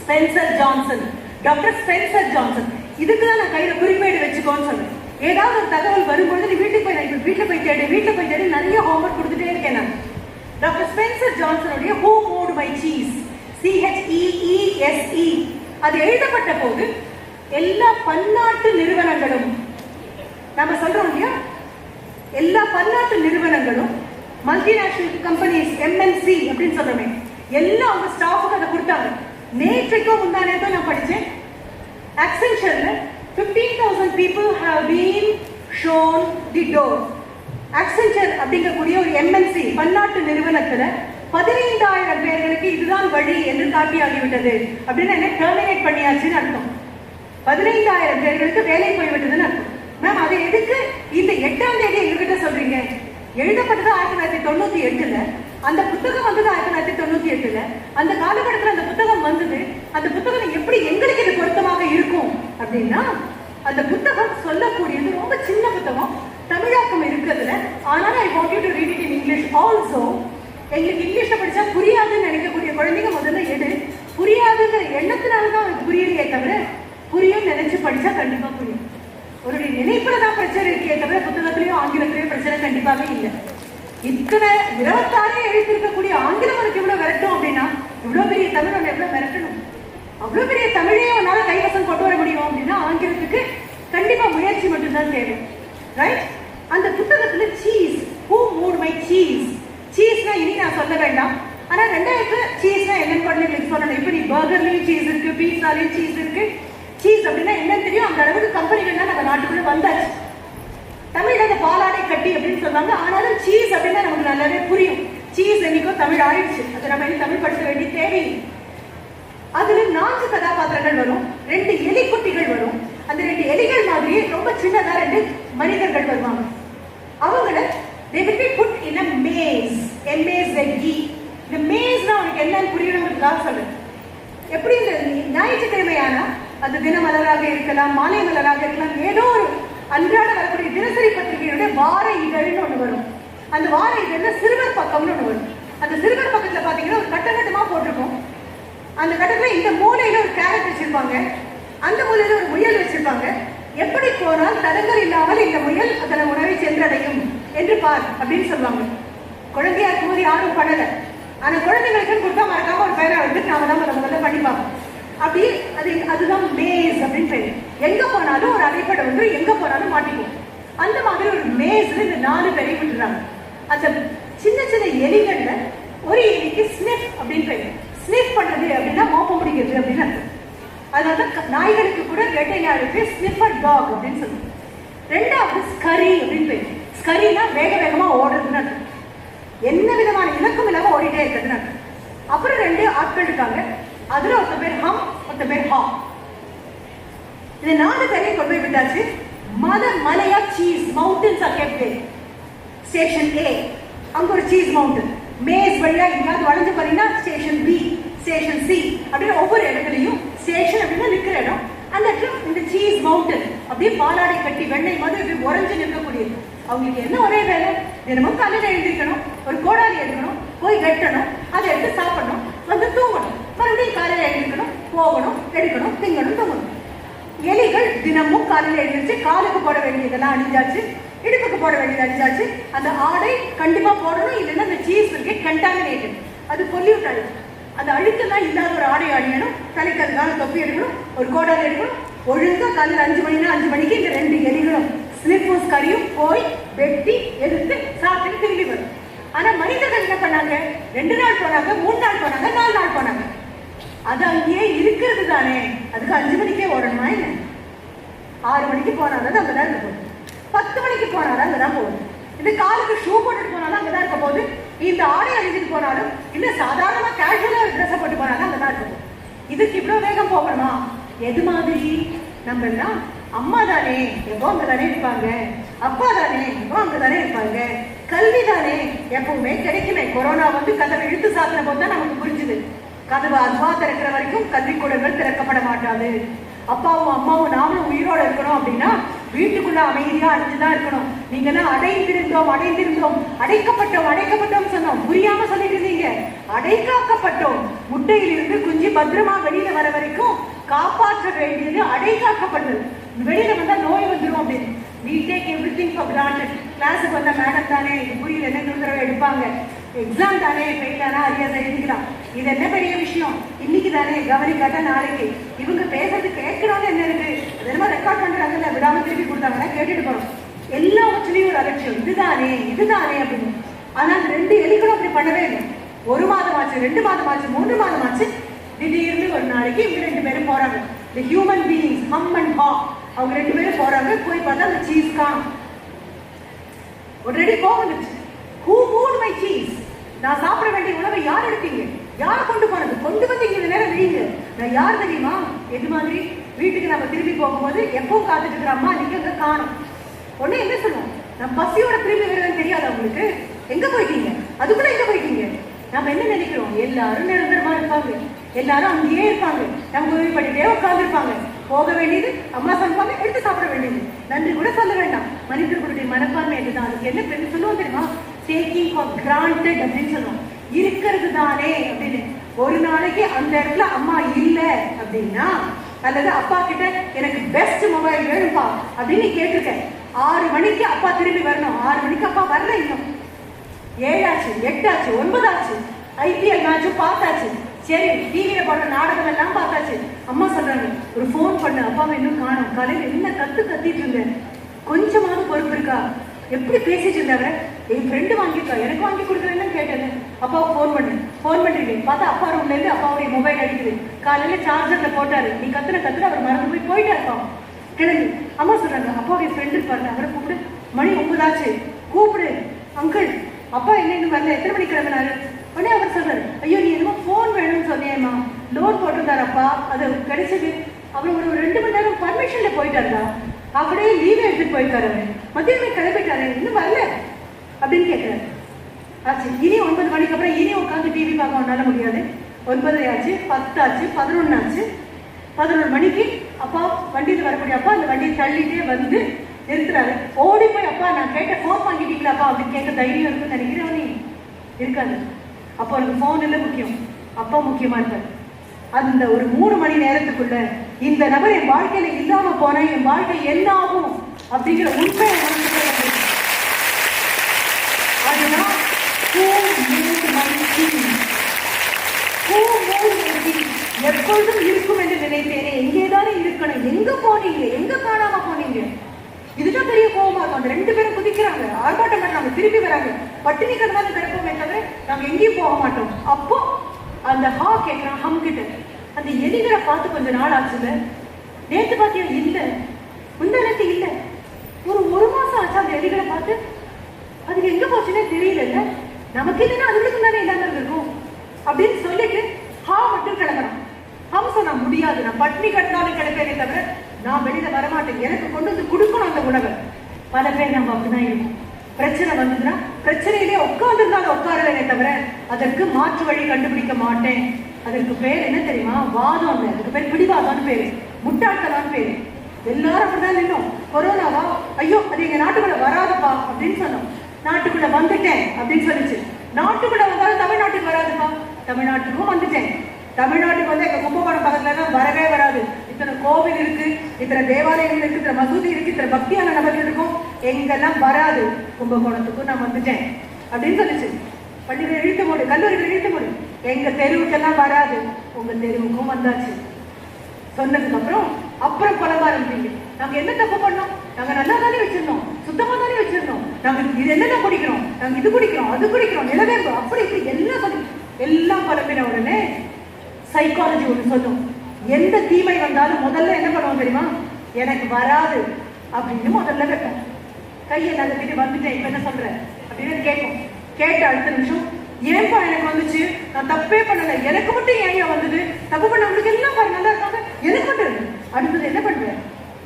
Spencer Johnson, doctor Spencer Johnson. இதுக்குதான் நான் கையில குறிப்பேடு வச்சுக்கோன்னு சொல்றேன். ஏதாவது ஒரு தகவல் வரும்பொழுது நீ வீட்டுக்கு போய் தேடி நிறைய ஹோம்ஒர்க் கொடுத்துட்டே இருக்கேன் நான். டாக்டர் ஸ்பென்சர் ஜான்சனுடைய who moved my cheese, CHEESE, அது எழுதப்பட்ட போது எல்லா பன்னாட்டு நிறுவனங்களும், நம்ம சொல்றோம் இல்லையா, எல்லா பன்னாட்டு நிறுவனங்களும் மல்டிநேஷனல் கம்பெனிஸ் MNC அப்படின்னு சொல்றோமே, எல்லாம் அவங்க ஸ்டாஃபுக்கு அதை கொடுத்தாங்க. நேற்றைக்கும் முந்தானேதான் நான் படிச்சேன். Accenture 15,000 people have been shown the door. Accenture அப்படிங்கக்கூடிய ஒரு MNC பன்னாட்டு நிறுவனத்துல 15,000 பேர்களுக்கு இதுதான் வழி என்று காட்டியாகிவிட்டது. அப்படின்னு என்ன டெர்மினேட் பண்ணியாச்சுன்னு அர்த்தம். 15,000 பேர்களுக்கு வேலை போய்விட்டதுன்னு அர்த்தம். மேம் அது எதுக்கு இந்த 8ஆம் தேதி எங்ககிட்ட சொல்றீங்க? எழுதப்பட்டது 1998. அந்த புத்தகம் வந்தது 1998. அந்த காலகட்டத்தில் அந்த புத்தகம் வந்தது. அந்த புத்தகம் எப்படி எங்களுக்கு இது பொருத்தமாக இருக்கும் அப்படின்னா, அந்த புத்தகம் சொல்லக்கூடியது ரொம்ப சின்ன புத்தகம், தமிழாக்கம் இருக்கிறதுல. ஆனால் I want you to read it in English also. எங்களுக்கு இங்கிலீஷ்ல படிச்சா புரியாதுன்னு நினைக்கக்கூடிய குழந்தைங்க முதல்ல எடு. புரியாதுங்கிற எண்ணத்தினாலதான் அவருக்கு புரியலையே தவிர, புரியும் நினைச்சு படிச்சா கண்டிப்பா புரியும். ஒரு நினைப்புல தான் பிரச்சனை இருக்கே தவிர புத்தகத்திலையும் ஆங்கிலத்திலையும் பிரச்சனை கண்டிப்பாக இல்லை. இத்தனை 26 எழுத்திருக்கக்கூடிய ஆங்கிலம் உனக்கு இவ்வளவு விரட்டும் அப்படின்னா, இவ்வளவு பெரிய தமிழ் ஒன்று எவ்வளவு விரட்டணும்? அவ்வளவு பெரிய தமிழையே உன்னால கைவசம் கொண்டு வர முடியும் அப்படின்னா ஆங்கிலத்துக்கு கண்டிப்பா முயற்சி மட்டும்தான் தேவை. ரைட்? அந்த புத்தகத்துல cheese, who moved my cheese, சீஸ்னா இனி நான் சொல்ல வேண்டாம். ஆனா 2000 சீஸ்னா என்னன்னு குழந்தைங்களுக்கு சொல்லணும். இப்ப நீ பர்கர்லயும் சீஸ் இருக்கு, பீஸாலையும் சீஸ் இருக்கு. சீஸ் அப்படின்னா என்னன்னு தெரியும். அந்த அளவுக்கு கம்பெனிகள் நம்ம நாட்டுக்குள்ள வந்தாச்சு. தமிழ்ல அந்த பாலாடை கட்டி அப்படின்னு சொல்லுவாங்க. ஆனாலும் சீஸ் அப்படின்னா நமக்கு நல்லாவே புரியும். சீஸ் என்னைக்கோ தமிழ் ஆயிடுச்சு. அதை நம்ம இனி தமிழ் படிக்க வேண்டிய தேவையில்லை. அதுல 4 கதாபாத்திரங்கள் வரும், 2 எலிக்குட்டிகள் வரும். அந்த 2 எலிகள் மாதிரியே ரொம்ப சின்னதா 2 மனிதர்கள் வருவாங்க. அவங்கள they will be put in a maze, M-A-Z-E. இந்த மேஸ்னா உனக்கு என்னன்னு புரியணுங்கிறதுக்காக சொல்றேன். எப்படி இந்த ஞாயிற்றுக்கிழமையானா அது தினமலராக இருக்கலாம், மாலை மலராக இருக்கலாம், ஏதோ ஒரு அன்றாட வரக்கூடிய தினசரி பத்திரிகையுடைய வார இதழ்னு ஒண்ணு வரும். அந்த வார இதழ்ல சிறுவர் பக்கம்னு ஒண்ணு வரும். அந்த சிறுவர் பக்கத்துல பாத்தீங்கன்னா ஒரு கட்டமா போட்டிருக்கும். அந்த கட்டத்துல இந்த மூலையில ஒரு கேரட் வச்சிருப்பாங்க, அந்த மூலையில ஒரு முயல் வச்சிருப்பாங்க. எப்படி போனால் தடங்கள் இல்லாமல் இந்த முயல் அதன் உணவை சென்றடையும் என்று பார் அப்படின்னு சொல்லுவாங்க. குழந்தையா இருக்கும்போது யாரும் பண்ணல. ஆனா குழந்தைங்களுக்கு கொடுத்தா மறக்காம ஒரு பேரை வந்து நாம தான் முதல்ல பண்ணிப்பாங்க. அப்படி அதுதான் மேஸ் அப்படின்னு பேரு. எங்க போனாலும் ஒரு அடைப்படை வந்து எங்க போனாலும் மாட்டிக்கும். அந்த மாதிரி ஒரு மேஸ்ல இந்த 4 பேரையும் விட்டுறாங்க. அந்த சின்ன சின்ன எலிகள்ல ஒரு எலிக்கு ஸ்னிஃப் அப்படின்னு பேரு. ஸ்னிஃப் பண்றது அப்படின்னா மோப்பம் பிடிக்கிறது அப்படின்னு அர்த்தம். அதனால நாய்களுக்கு கூட வேட்டை நாய்க்கு ஸ்னிஃபர் டாக் அப்படின்னு சொல்லுவாங்க. 2வது ஸ்கரி அப்படின்னு பேரு. ஸ்கரினா வேக வேகமா ஓடுறதுன்னு அர்த்தம். என்ன விதமான இலக்கம் இல்லாம ஓடிட்டே இருக்கிறதுன்னு அர்த்தம். அப்புறம் 2 ஆட்கள் இருக்காங்க. அதுல ஒருத்த பேர் ஹம், ஒருத்த பேர் ஹா. இந்த 4 பேரையும் கொண்டு போய் விட்டாச்சு. மலையா சீஸ் mountains are kept there. Station A அங்க ஒரு சீஸ் மவுண்டன். மேஸ் வழியா எங்கேயாவது வளைஞ்சு பாத்தீங்கன்னா ஸ்டேஷன் B, ஸ்டேஷன் C அப்படின்னு ஒவ்வொரு இடத்துலையும் ஸ்டேஷன் அப்படின்னா நிக்கிற இடம். அந்த இந்த சீஸ் மவுண்டன் அப்படியே பாலாடை கட்டி வெண்ணெய் மாதிரி இப்படி உறைஞ்சு நிற்கக்கூடியது. அவங்களுக்கு என்ன ஒரே வேலை, தினமும் காலையில் எழுந்திருக்கணும், ஒரு கோடாலி எடுக்கணும், போய் வெட்டணும், அதை எடுத்து சாப்பிடணும், வந்து தூங்கணும், மறுபடியும் காலையில் எழுந்திருக்கணும், போகணும், எடுக்கணும், திங்கணும், தூங்கணும். எலிகள் தினமும் காலையில் எழுந்திருச்சு காலுக்கு போட வேண்டியதெல்லாம் அணிஞ்சாச்சு, இடுப்புக்கு போட வேண்டியது அணிஞ்சாச்சு. அந்த ஆடை கண்டிப்பா போடணும், இல்லைன்னா அந்த சீஸ் இருக்கு கண்டாமினேட்டட், அது பொல்யூட் ஆயிடும். அந்த அழுக்கெல்லாம் இல்லாத ஒரு ஆடை அணியணும், தலைக்கு அதுக்கான தொப்பி எடுக்கணும், ஒரு கோடாலி எடுக்கணும், ஒழுங்கா காலையில் 5 மணினா 5 மணிக்கு இந்த 2 எலிகளும் ஸ்லிப்பர்ஸ் கறியும் போய் வெட்டி எடுத்து சாப்பிட்டு திரும்பி வரும். ஆனா மனிதர்கள் என்ன பண்ணாங்க? 2 நாள் போனாங்க, 3 நாள் போனாங்க, 4 நாள் போனாங்க. அது அங்கேயே இருக்கிறது தானே. அதுக்கு 5 மணிக்கே ஓடணுமா இல்லை? 6 மணிக்கு போனாலும் அங்கதான் இருக்க போகுது, 10 மணிக்கு போனாலும் அங்கதான் போகுது. இந்த காலுக்கு ஷூ போட்டுட்டு போனாலும் அங்கதான் இருக்க போகுது. இந்த ஆடை அணிஞ்சிட்டு போனாலும் இல்ல சாதாரணமா கேஷுவலா ட்ரெஸ் போட்டு போனாலும் அங்கதான் இருக்க போகுது. இதுக்கு இவ்வளவு வேகம் போகணுமா? எது மாதிரி? நம்ம எல்லாம் அம்மா தானே எப்போ அங்கதானே இருப்பாங்க, அப்பா தானே எப்போ அங்கதானே இருப்பாங்க, கல்வி தானே எப்பவுமே கிடைக்குமே. கொரோனா வந்து கதவை இழுத்து சாத்தின போது தான் நமக்கு புரிஞ்சுது, கதவை அதுவா திறக்கிற வரைக்கும் கல்விக்கூடங்கள் திறக்கப்பட மாட்டாது. அப்பாவும் அம்மாவும் நாமளும் உயிரோட இருக்கணும் அப்படின்னா வீட்டுக்குள்ள அமைதியா அடைஞ்சுதான் இருக்கணும். நீங்க எல்லாம் அடைந்திருந்தோம் அடைக்கப்பட்டோம் சொன்னோம், புரியாம சொல்லிட்டு இருந்தீங்க. அடைக்காக்கப்பட்டோம், முட்டையிலிருந்து குஞ்சு பத்திரமா வெளியில வர வரைக்கும் காப்பாற்ற வேண்டியது அடைக்காக்கப்பட்டது. வெளியில வந்தா நோய் வந்துடும் அப்படின்னு. We take everything for granted. கிளாஸுக்கு வந்த மேடம் தானே இது புரியல என்ன தடவை எடுப்பாங்க, எக்ஸாம் தானே ஃபெயில் ஆனா அறியாத எழுதிக்கலாம், இது என்ன பெரிய விஷயம், இன்னைக்கு தானே கவனிக்காட்டா நாளைக்கு. இவங்க பேசுறது கேட்கணும்னு என்ன இருக்கு, அதெல்லாம் ரெக்கார்ட் பண்றாங்கல்ல, விடாம திருப்பி கொடுத்தாங்கன்னா கேட்டுட்டு போறோம். எல்லாவற்றிலையும் ஒரு அலட்சியம், இதுதானே அப்படின்னு. ஆனா அந்த 2 எலிகளும் அப்படி பண்ணவே இல்லை. 1 மாதம் ஆச்சு, 2 மாதம் ஆச்சு, 3 மாதம் ஆச்சு. திடீர்னு ஒரு நாளைக்கு இவங்க 2 பேரும் போறாங்க. The human beings, hum and haw. அவங்க 2 பேரும் போறாங்க. போய் பார்த்தா அந்த சீஸ் காணும். உடனடி கோவம் வந்துச்சு. Who moved my cheese? நான் சாப்பிட வேண்டிய உணவை யார் எடுத்தீங்க, யார் கொண்டு போனது, கொண்டு வந்து இங்க நேரம் வைங்க. நான் யார் தெரியுமா? எது மாதிரி வீட்டுக்கு நம்ம திரும்பி போகும்போது எப்பவும் காத்துட்டு இருக்கிற அம்மா நீங்க அங்க காணும். உடனே என்ன சொல்லுவோம்? நான் பசியோட திரும்பி வருவேன்னு தெரியாது அவங்களுக்கு. எங்க போயிட்டீங்க, அதுக்குள்ள எங்க போயிட்டீங்க. நம்ம என்ன நினைக்கிறோம்? எல்லாரும் நிரந்தரமா இருப்பாங்க, எல்லாரும் அங்கேயே இருப்பாங்க, நம்ம உதவி பண்ணிட்டே உட்கார்ந்துருப்பாங்க. போக வேண்டியது அம்மா சமைப்பாங்க, எடுத்து சாப்பிட வேண்டியது, நன்றி கூட சொல்ல வேண்டாம். மனிதர்களுடைய மனப்பான்மை அதுதான். அதுக்கு என்ன பெண்ணு சொல்லுவோம் தெரியுமா? டேக்கிங் ஃபார் கிராண்டட் அப்படின்னு சொல்லுவோம். இருக்கிறது தானே அப்படின்னு. ஒரு நாளைக்கு அந்த இடத்துல அம்மா இல்ல அப்படின்னா, அல்லது அப்பா கிட்ட எனக்கு பெஸ்ட் மொபைல் வேணும்பா அப்படின்னு கேட்டிருக்க, 6 மணிக்கு அப்பா திரும்பி வரணும். 6 மணிக்கு அப்பா வரல, இன்னும் 7 ஆச்சு, 8 ஆச்சு, 9 ஆச்சு. IPL மேட்சும் பார்த்தாச்சு, சரி டிவியில போடுற நாடகம் எல்லாம் பார்த்தாச்சு. அம்மா சொல்றாங்க ஒரு போன் பண்ணு, அப்பாவை இன்னும் காணும். காலையில் என்ன கத்திட்டு இருந்தேன், கொஞ்சமாவது பொறுப்பு இருக்கா? எப்படி பேசிட்டு இருந்தவர என் ஃப்ரெண்டு வாங்கியிருக்கா, எனக்கு வாங்கி கொடுக்குறேன்னு கேட்டேன். அப்பாவுக்கு ஃபோன் பண்ணிருக்கேன். பார்த்தா அப்பா ரூம்ல இருந்து அப்பாவுடைய மொபைல் அடிக்குது. காலையில சார்ஜர்ல போட்டாரு. நீ கத்துற அவர் மறந்து போயிட்டா இருப்பான் கிளம்பி. அம்மா சொல்றாங்க அப்பாவுடைய ஃப்ரெண்டு இருப்பாரு, அவரை கூப்பிடு, மணி 9 ஆச்சு, கூப்பிடு. அங்கிள் அப்பா என்ன இன்னும் வரல, எத்தனை மணிக்கு கிளம்பினாரு? உடனே அவர் சொல்றாரு, ஐயோ நீ என்னமோ போன் வேணும்னு சொன்னியேம்மா, லோன் போட்டிருந்தாரு அப்பா, அது கிடைச்சது. அவர் ஒரு 2 மணி நேரம் பர்மிஷன்ல போயிட்டாருடா, அப்படியே லீவ் எடுத்துட்டு போயிருக்காரு, அவரு மத்தியமே கிளம்பிட்டாரு, இன்னும் வரல அப்படின்னு கேட்கிறாரு. ஆச்சு, இனி 9 மணிக்கு அப்புறம் இனி உட்காந்து டிவி பார்க்க உன்னால முடியாது. 9 ஆச்சு, 10 ஆச்சு, 11 ஆச்சு. 11 மணிக்கு அப்பா வண்டியில் வரக்கூடிய அப்பா அந்த வண்டியை தள்ளிட்டே வந்து நிறுத்துறாரு. ஓடி போய் அப்பா நான் கேட்ட போன் வாங்கிட்டீங்களாப்பா அப்படின்னு கேட்க தைரியம் இருக்குன்னு நினைக்கிறவனே இருக்காது. அப்போ எனக்கு போன் இல்லை முக்கியம், அப்பா முக்கியமா இருக்காரு. அந்த ஒரு 3 மணி நேரத்துக்குள்ள இந்த நபர் என் வாழ்க்கையில இல்லாம போனா என் வாழ்க்கை என்ன ஆகும் அப்படிங்கிற உண்மை அதுதான் எப்பொழுதும் இருக்கும் என்று நினைத்தேனே, எங்கேதானே இருக்கணும், எங்க போனீங்க, எங்க காணாம போனீங்க. இதுதான் பெரிய கோபமா இருக்கும். அந்த 2 பேரும் குதிக்கிறாங்க, ஆர்ப்பாட்டம் பண்றாங்க, திருப்பி வராங்க, பட்டினி கடனால கிடப்போமே தவிர நாங்க எங்கேயும் போக மாட்டோம். அப்போ அந்த ஹா கேட்கிறான் ஹம் கிட்ட, அந்த எலிகளை பார்த்து கொஞ்ச நாள் ஆச்சுல, நேற்று பாத்தியா இல்ல, முந்தானத்து இல்ல, ஒரு மாசம் ஆச்சு அந்த எலிகளை பார்த்து, அதுக்கு எங்க போச்சுன்னே தெரியல, நமக்கு இல்லைன்னா அதுக்கு தானே இல்லாம இருக்கும் அப்படின்னு சொல்லிட்டு ஹா மட்டும் கிளம்புறான். ஹம் சொன்னா முடியாது, நான் பட்டினி கடனாலும் கிடப்பேனே தவிர நான் வெளியில வரமாட்டேன், எனக்கு கொண்டு வந்து கொடுக்கணும் அந்த உணவை. பல பேர் நம்ம அப்படிதான் இருக்கும். பிரச்சனை வந்ததுன்னா பிரச்சனையிலே உட்கார்ந்துருந்தாலும் உட்காரவே தவிர அதற்கு மாற்று வழி கண்டுபிடிக்க மாட்டேன். அதற்கு பேர் என்ன தெரியுமா? வாதம் இல்லை, அதுக்கு பேர் பிடிவாதம்னு பேரு, முட்டாள்தலான்னு பேரு. எல்லாரும் அப்படிதான் நின்னோம். கொரோனாவா, ஐயோ அது எங்க நாட்டுக்குள்ள வராதுப்பா அப்படின்னு சொன்னோம். நாட்டுக்குள்ள வந்துட்டேன் அப்படின்னு சொல்லிச்சு. நாட்டுக்குள்ள வந்தாலும் தமிழ்நாட்டுக்கு வராதுப்பா, தமிழ்நாட்டுக்கும் வந்துட்டேன். தமிழ்நாட்டுக்கு வந்து எங்க கும்பகோணம் பக்கத்துல எல்லாம் வரவே வராது. இத்தனை கோவில் இருக்கு, இத்தனை தேவாலயங்கள் இருக்கு, இத்தனை மசூதி இருக்கு, இத்தனை பக்தியான நபர்கள் இருக்கும், எங்கெல்லாம் வராது. கும்பகோணத்துக்கும் நான் வந்துட்டேன் அப்படின்னு சொல்லிச்சு. பள்ளிகள் இழுத்து மூடு, கல்லூரிகள் இழுத்து மூடு, எங்க தெருவுக்கெல்லாம் வராது, உங்க தெருவுக்கும் வந்தாச்சு. சொன்னதுக்கு அப்புறம் அப்புறம் புலம்ப ஆரம்பிப்பீங்க. நாங்க என்ன தப்பு பண்ணோம், நாங்க நல்லா தானே வச்சிருந்தோம், சுத்தமா தானே வச்சிருந்தோம், நாங்க இது என்னென்ன குடிக்கிறோம், நாங்க இது குடிக்கிறோம் அது குடிக்கிறோம் நிலவேம்பு அப்படி இப்படி எல்லாம் சொல்லி எல்லாம் புலம்பின உடனே சைக்காலஜி ஒன்று சொல்லும், எந்த தீமை வந்தாலும் முதல்ல என்ன பண்ணுவோம் தெரியுமா, எனக்கு வராது அப்படின்னு முதல்ல வைப்போம். கையை நகர்த்திட்டு வந்துட்டேன் இப்ப என்ன சொல்ற அப்படின்னு கேட்கும். கேட்ட அடுத்த நிமிஷம் ஏன்பா எனக்கு வந்துச்சு, நான் தப்பே பண்ணல, எனக்கு மட்டும் ஏன் வந்தது, தப்பு பண்ணவங்களுக்கு எல்லாம் பாரு நல்லா இருக்காங்க, எனக்கு மட்டும் இருக்கு. அடுத்தது என்ன பண்றேன்,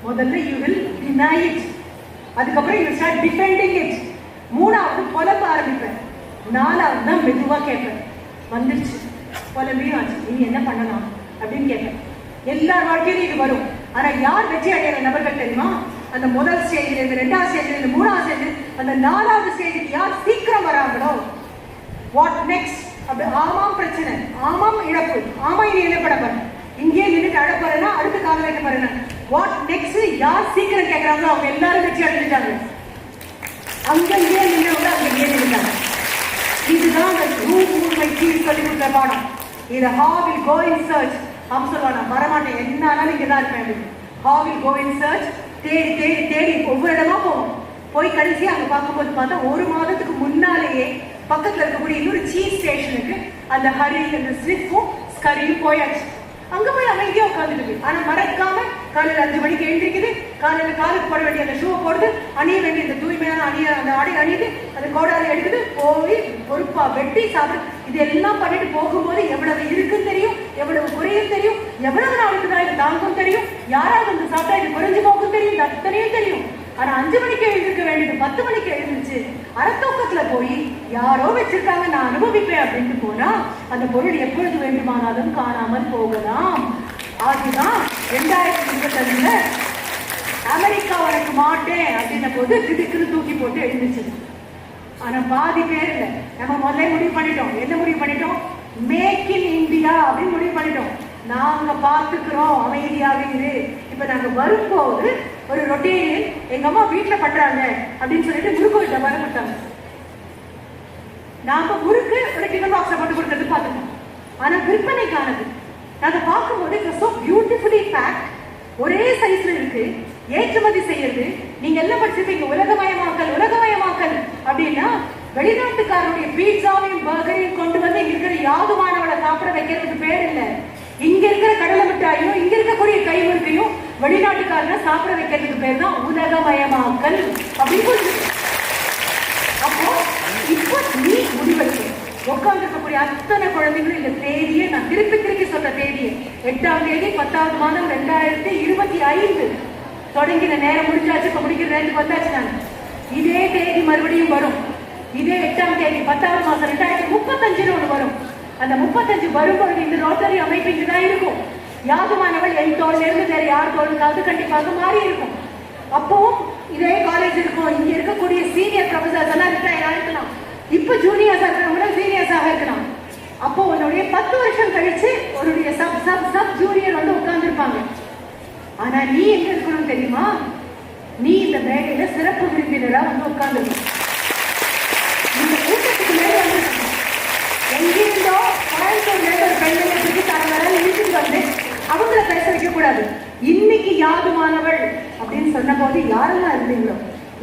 முதல்ல யூ வில் டினை இட், அதுக்கப்புறம் யூ ஸ்டார்ட் டிஃபெண்டிங் இட், மூணாவது புலம்ப ஆரம்பிப்பேன், நாலாவது தான் மெதுவா கேட்பேன், வந்துருச்சு புலம்பியும் ஆச்சு நீ என்ன பண்ணலாம் அப்படின்னு கேட்பேன். எல்லார் வாழ்க்கையிலும் இது வரும். ஆனா யார் வெற்றி அடைகிற நபர்கள் தெரியுமா, அந்த முதல் ஸ்டேஜில் இந்த ரெண்டாவது ஸ்டேஜில் இந்த மூணாவது ஸ்டேஜ் அந்த நாலாவது ஸ்டேஜுக்கு யார் சீக்கிரம் வராங்களோ, வாட் நெக்ஸ்ட் அப்படி ஆமாம் பிரச்சனை, ஆமாம் இழப்பு, ஆமா இனி என்ன பண்ண போறேன், இங்கே நின்றுட்டு அழப்பறேன்னா அடுத்த காலம் வைக்க போறேன், வாட் நெக்ஸ்ட் யார் சீக்கிரம் கேட்கறாங்களோ அவங்க எல்லாரும் வெற்றி அடைஞ்சிட்டாங்க. அங்கங்கே நின்றவங்க அங்கேயே நின்றாங்க. இதுதான் அந்த சொல்லி கொடுத்த பாடம். இது how will go in search, அவன் சொல்லுவானா வரமாட்டேன் என்ன ஆனாலும் இங்கே தான் இருப்பேன் அப்படின்னு. how will go in search, தேடி தேடி தேடி ஒவ்வொரு இடமா போவோம். போய் கடைசி அங்க பார்க்கும்போது பார்த்தா ஒரு மாதத்துக்கு முன்னாலேயே பக்கத்துல இருக்கக்கூடிய இன்னொரு சீஸ் ஸ்டேஷனுக்கு அந்த ஹரி அந்த ஸ்லிப்பும் ஸ்கரியும் போயாச்சு. அங்க போய் அமைதியா உட்காந்துருக்கு. ஆனா மறக்காம காலையில 5 மணிக்கு எழுந்திருக்குது, காலையில காலுக்கு போட வேண்டிய அந்த ஷூவை போடுது, அணிய வேண்டிய அந்த தூய்மையான அந்த ஆடை அணியுது, அந்த கோடாலை எடுக்குது, போய் பொறுப்பா வெட்டி சாப்பிடு. இது எல்லாம் பண்ணிட்டு போகும்போது எவ்வளவு இருக்குன்னு தெரியும், எவ்வளவு குறையும் தெரியும், எவ்வளவு நாளுக்கு தான் இது தாங்கும் தெரியும், யாராவது வந்து சாப்பிட்டா இது குறைஞ்சு போகும் தெரியும், அத்தனையும் தெரியும். ஆனா 5 மணிக்கு எழுந்திருக்க வேண்டியது 10 மணிக்கு எழுந்துச்சு அரத்தூக்கத்துல போய் யாரோ வச்சிருக்காங்க நான் அனுபவிப்பேன் அப்படின்னு போனா அந்த பொருள் எப்பொழுது வேண்டுமானாலும் காணாமல் போகலாம். அதுதான் 2025 அமெரிக்கா உனக்கு மாட்டேன் அப்படின்ன போது திடுக்குன்னு தூக்கி போட்டு எழுந்துச்சு. ஆனா பாதி பேர் இல்லை. நம்ம முதல்ல முடிவு பண்ணிட்டோம். என்ன முடிவு பண்ணிட்டோம், மேக் இன் இந்தியா அப்படின்னு முடிவு பண்ணிட்டோம். நாங்க பாத்துக்கிறோம் அமைதியாக இரு. இப்ப நாங்க வரும்போது ஒரு ரொட்டீனியன் எங்க அம்மா வீட்டுல பண்றாங்க அப்படின்னு சொல்லிட்டு முறுக்கு வீட்டை வர மாட்டாங்க. நாம முறுக்கு ஒரு டிஃபன் பாக்ஸ்ல போட்டு கொடுக்கறது பார்த்துக்கோம். ஆனா விற்பனைக்கானது நாங்க பார்க்கும்போது இட்ஸ் சோ பியூட்டிஃபுல்லி பேக்ட், ஒரே சைஸ்ல இருக்கு, ஏற்றுமதி செய்யறது. நீங்க எல்லாம் படிச்சிருப்பீங்க உலகமயமாக்கல் உலகமயமாக்கல் அப்படின்னா வெளிநாட்டுக்காரருடைய பீட்சாவையும் பர்கரையும் கொண்டு வந்து இங்க இருக்கிற யாதுமானவளை சாப்பிட வைக்கிறதுக்கு பேர் இல்லை. இங்க இருக்கிற கடலை மிட்டாயும் இங்க இருக்கக்கூடிய கைமுறுக்கையும் வெளிநாட்டுக்காரங்க சாப்பிட வைக்கிறதுக்கு பேர் தான் உலகமயமாக்கல் அப்படின்னு சொல்லுது. அப்போ இப்போ நீ முடிவெடுக்க உட்கார்ந்து இருக்கக்கூடிய அத்தனை குழந்தைங்களும் இந்த தேதியை நான் திருப்பி திருப்பி சொல்ற தேதியை 8ஆம் தேதி 10வது மாதம் 2025 தொடங்கின நேரம் முடிஞ்சாச்சு. இப்ப முடிக்கிற நேரத்துக்கு வந்தாச்சு. நான் இதே தேதி மறுபடியும் வரும். இதே 8ஆம் தேதி 10வது மாதம் 2035 ஒன்று வரும். அந்த 35 வரும்பொழுது இந்த ரோட்டரி அமைப்பு இங்குதான் இருக்கும். யாதுமானவள் என் தோல்ல இருந்து வேற யார் தோல்னாவது கண்டிப்பாக மாறி இருக்கும். அப்பவும் இதே காலேஜ் இருக்கும். இங்க இருக்கக்கூடிய சீனியர் ப்ரொஃபசர்ஸ் எல்லாம் ரிட்டையர் ஆயிருக்கலாம். இப்ப ஜூனியர்ஸா இருக்கிறவங்க சீனியர்ஸாக இருக்கலாம். அப்போ உன்னுடைய 10 வருஷம் கழிச்சு உன்னுடைய சப் ஜூனியர் வந்து உட்கார்ந்துருப்பாங்க. ஆனா நீ எங்க இருக்கணும் தெரியுமா, நீ இந்த மேடையில சிறப்பு விருந்தினரா வந்து உட்கார்ந்துருக்க. இந்த கூட்டத்துக்கு மேல வந்து எங்கிருந்தோ கோயம்புத்தூர்ல ஒரு பெண்களை பற்றி தலைவரால் இழுத்துட்டு வந்து அவங்கள பேச வைக்க கூடாது. இன்னைக்கு யாதுமானவள் அப்படின்னு சொன்ன போது யாரெல்லாம் இருந்தீங்களோ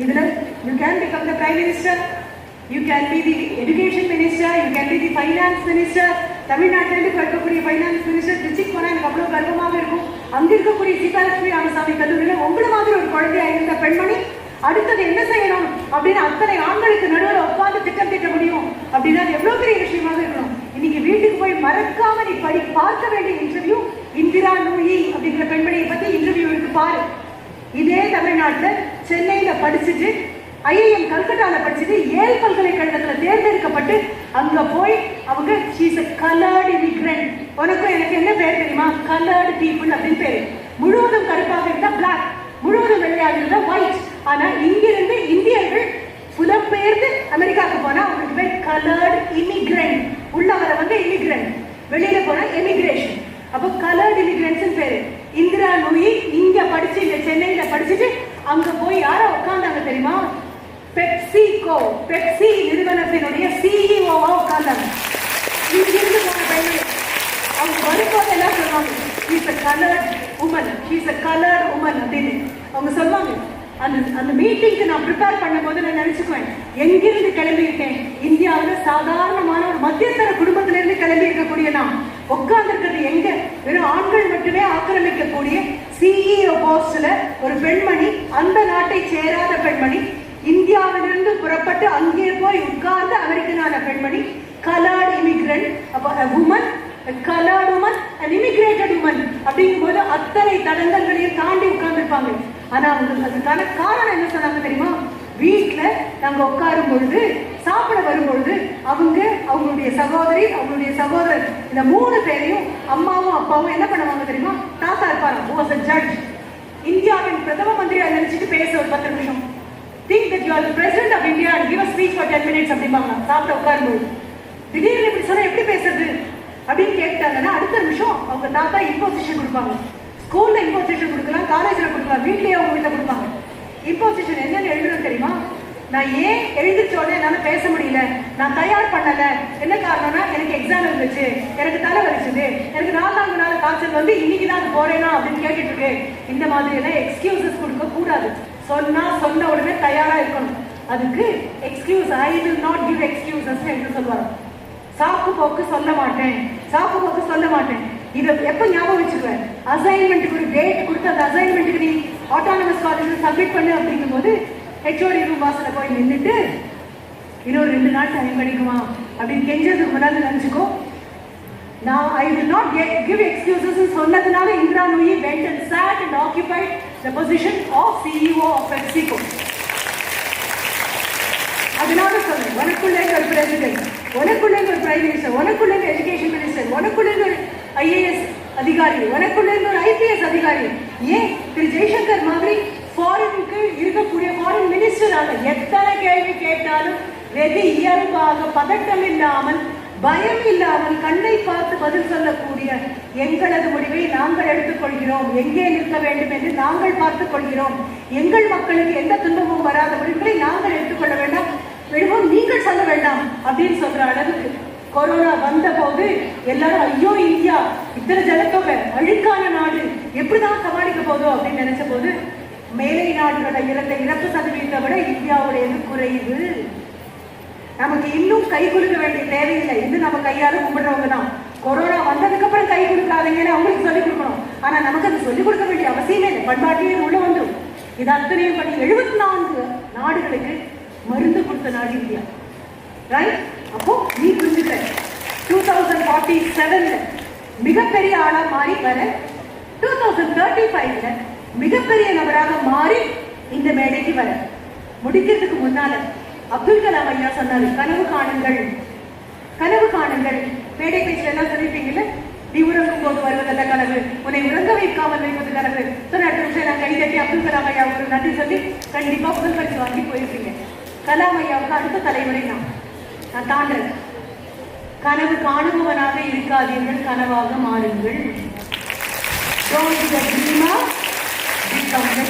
இதுல you can become the prime minister, you can be the education minister, you can be the finance minister. தமிழ்நாட்டிலிருந்து இருக்கக்கூடிய ஃபைனான்ஸ் மினிஸ்டர் திருச்சிக்கு போனா எனக்கு அவ்வளவு கர்வமாக இருக்கும். அங்க இருக்கக்கூடிய சீதாலட்சுமி ராமசாமி கல்லூரியில உங்களை மாதிரி ஒரு குழந்தையா இருந்த பெண்மணி அடுத்தது என்ன செய்யணும் அப்படின்னு அத்தனை ஆண்களுக்கு நடுவில் உட்கார்ந்து திட்டம் தீட்ட முடியும் அப்படின்னா அது எவ்வளவு பெரிய விஷயமாக இருக்கணும். இன்னைக்கு வீட்டுக்கு போய் மறக்காம நீ பார்க்க வேண்டிய இன்டர்வியூ இந்திரா நூயி அப்படிங்கிற பெண்மணியை பத்தி இன்டர்வியூ இருக்கு பாரு. இதே தமிழ்நாட்டுல சென்னையில படிச்சுட்டு ஐஐஎம் கல்கட்டால படிச்சுட்டு ஏல் பல்கலைக்கழகத்துல தேர்ந்தெடுக்கப்பட்டு அங்க போய் அவங்க ஷீஸ் a colored immigrant. உனக்கும் எனக்கு என்ன பேர் தெரியுமா, colored people அப்படின்னு பேரு. முழுவதும் கருப்பாக இருந்தா black, முழுவதும் வெள்ளையாக இருந்தா white. ஆனா இங்கிருந்து இந்தியர்கள் புலம்பெயர்ந்து அமெரிக்காவுக்கு போனா அவங்களுக்கு பேர் colored immigrant. உள்ள வர வந்து immigrant, வெளியில போனா emigration. அப்போ colored immigrants பேரு. இந்திரா நூயி இங்க படிச்சு இந்த சென்னையில படிச்சுட்டு அங்க போய் யார உட்கார்ந்தாங்க தெரியுமா, பெப்சிகோ பெப்சி நிறுவனத்தினுடைய சிஇஓவா உட்கார்ந்தாங்க. இங்கிருந்து போன பையன் அவங்க வரும்போது எல்லாம் சொல்லுவாங்க, it's a colored woman, she's a coloured woman அப்படின்னு அவங்க சொல்லுவாங்க. அந்த மீட்டிங்க்கு நான் ப்ரிப்பேர் பண்ணும்போது நான் நினைச்சுக்குவேன், எங்கிருந்து கிளம்பியிருக்கேன், இந்தியாவில் சாதாரணமான ஒரு மத்தியதர குடும்பத்திலிருந்து கிளம்பி இருக்கக்கூடிய நான் உட்கார்ந்து இருக்கிறது எங்க, வெறும் ஆண்கள் மட்டுமே ஆக்கிரமிக்கக்கூடிய சிஇஓ போஸ்ட்ல ஒரு பெண்மணி, அந்த நாட்டை சேராத பெண்மணி, இந்தியாவிலிருந்து புறப்பட்டு அங்கே போய் உட்கார்ந்து அமெரிக்கனான பெண்மணி, coloured immigrant, woman, coloured woman and immigrated woman அப்படிங்கும் போது அத்தனை தடங்கல்களையும் தாண்டி உட்கார்ந்துருப்பாங்க. ஆனா அதுக்கான காரணம் என்ன சொன்னாங்க தெரியுமா? வீட்டுல நாங்க உட்காரும் பொழுது, சாப்பிட வரும்பொழுது அவங்களுடைய சகோதரி, அவங்களுடைய சகோதரர், இந்த 3 பேரையும் அம்மாவும் அப்பாவும் என்ன பண்ணுவாங்க தெரியுமா? தாத்தா இருப்பாரு, ஜட்ஜ், இந்தியாவின் பிரதம மந்திரியா நினைச்சிட்டு பேச ஒரு 10 நிமிஷம், think that you are the president of India and give a speech for 10 minutes அப்படிம்பாங்க சாப்பிட உட்காரும்போது. திடீர்னு இப்படி சொன்னா எப்படி பேசுறது அப்படின்னு கேட்டாங்கன்னா அடுத்த நிமிஷம் அவங்க தாத்தா இம்போசிஷன் கொடுப்பாங்க. ஸ்கூல்ல இம்போசிஷன் கொடுக்கலாம், காலேஜ்ல கொடுக்கலாம், வீட்லயே அவங்க வீட்டுல கொடுப்பாங்க. இம்போசிஷன் என்னன்னு எழுதுறது தெரியுமா? நான் ஏன் எழுதிச்சோட என்னால பேச முடியல, நான் தயார் பண்ணல, என்ன காரணம்னா எனக்கு எக்ஸாம் இருந்துச்சு, எனக்கு தலை வலிச்சுது, எனக்கு 4 நாள் காய்ச்சல் வந்து இன்னைக்கு தான் போறேனா அப்படின்னு கேட்டுட்டு இருக்கு. இந்த மாதிரி எல்லாம் எக்ஸ்கியூசஸ் கொடுக்க கூடாது. சொன்ன உடனே தயாரா இருக்கணும். அதுக்கு excuse, I will not give excuses என்று சொல்லுவாங்க. சாக்கு போக்கு சொல்ல மாட்டேன். இதை எப்ப ஞாபகம் வச்சுக்குவேன்? அசைன்மெண்ட்டுக்கு ஒரு டேட் கொடுத்து அந்த அசைன்மெண்ட்டுக்கு நீ ஆட்டானமஸ் காலேஜில் சப்மிட் பண்ணு அப்படிங்கும் போது ஹெச்ஓடி ரூம் வாசல போய் நின்றுட்டு இன்னொரு 2 நாள் டைம் கிடைக்குமா அப்படின்னு கெஞ்சதுக்கு முன்னாடி நினைச்சுக்கோ. நான் I will not give excuses சொன்னதுனால Indira Nooyi went and sat and occupied the position of CEO of PepsiCo. அதனால சொல்றேன், உனக்குள்ளே ஒரு பிரசிடென்ட், உனக்குள்ளே ஒரு பிரைம் மினிஸ்டர், உனக்குள்ளே எஜுகேஷன் மினிஸ்டர், உனக்குள்ளே ஒரு IAS அதிகாரி, உனக்குள்ளே ஒரு IPS அதிகாரி, ஏன் திரு ஜெய்சங்கர் மாதிரி ஃபாரினுக்கு இருக்கக்கூடிய ஃபாரின் மினிஸ்டரால எத்தனை கேள்வி கேட்டாலும் வெகு இயல்பாக, பதட்டம் இல்லாமல், பயம் இல்லாமல், கண்ணை பார்த்து பதில் சொல்லக்கூடிய எங்களது முடிவை நாங்கள் எடுத்துக்கொள்கிறோம், எங்கே நிற்க வேண்டும் என்று நாங்கள் பார்த்துக் கொள்கிறோம், எங்கள் மக்களுக்கு எந்த துன்பமும் வராத முடிவுகளை நாங்கள் எடுத்துக்கொள்ள வேண்டாம், விடுவோம் நீங்கள் சொல்ல வேண்டாம் அப்படின்னு சொல்ற அளவுக்கு கொரோனா வந்த போது எல்லாரும் ஐயோ இந்தியா இத்தனை ஜனத்தொகை, அழுக்கான நாடு, எப்படிதான் சமாளிக்க போதோ அப்படின்னு நினைச்ச போது மேலை நாடுகளோட இறப்பு சதவீதத்தை விட இந்தியாவுடையது குறைவு. நமக்கு இன்னும் கை கொடுக்க வேண்டிய தேவையில்லை. இன்னும் நம்ம கையால கும்பிடுறவங்க தான். கொரோனா வந்ததுக்கு அப்புறம் கை கொடுக்காதீங்கன்னு அவங்களுக்கு சொல்லிக் கொடுக்கணும். ஆனா நமக்கு அது சொல்லிக் கொடுக்க வேண்டிய அவசியமே இல்லை. பண்பாட்டிலே உள்ள வந்துடும். இது அத்தனையும் பண்ணி 74 நாடுகளுக்கு மருந்து கொடுத்த நாடு இந்தியா. ரைட்? அப்போ நீ புரிஞ்சுக்க 2047 மிகப்பெரிய ஆளா மாறி வர 2035 மிகப்பெரிய நபராக மாறி இந்த மேடைக்கு வர முடிக்கிறதுக்கு முன்னால அப்துல் கலாம் ஐயா சொன்னாரு, கனவு காணுங்கள். மேடை பேச்சுல எல்லாம் சொல்லிட்டீங்கல்ல, நீ உறங்கும் போது வருவதல்ல கனவு, உன்னை உறங்க வைக்காமல் வைப்பது கனவு. அடுத்த நிமிஷம் நான் கை தட்டி அப்துல் கலாம் ஐயாவுக்கு நன்றி சொல்லி கண்டிப்பா முதல் பரிசு வாங்கி போயிருப்பீங்க. கலாம் ஐயாவுக்கு அடுத்த தலைமுறை நான் தாண்டேன். கனவு காணுபவனாக இருக்காதீர்கள், கனவாக மாறுங்கள். Don't be a dreamer, become the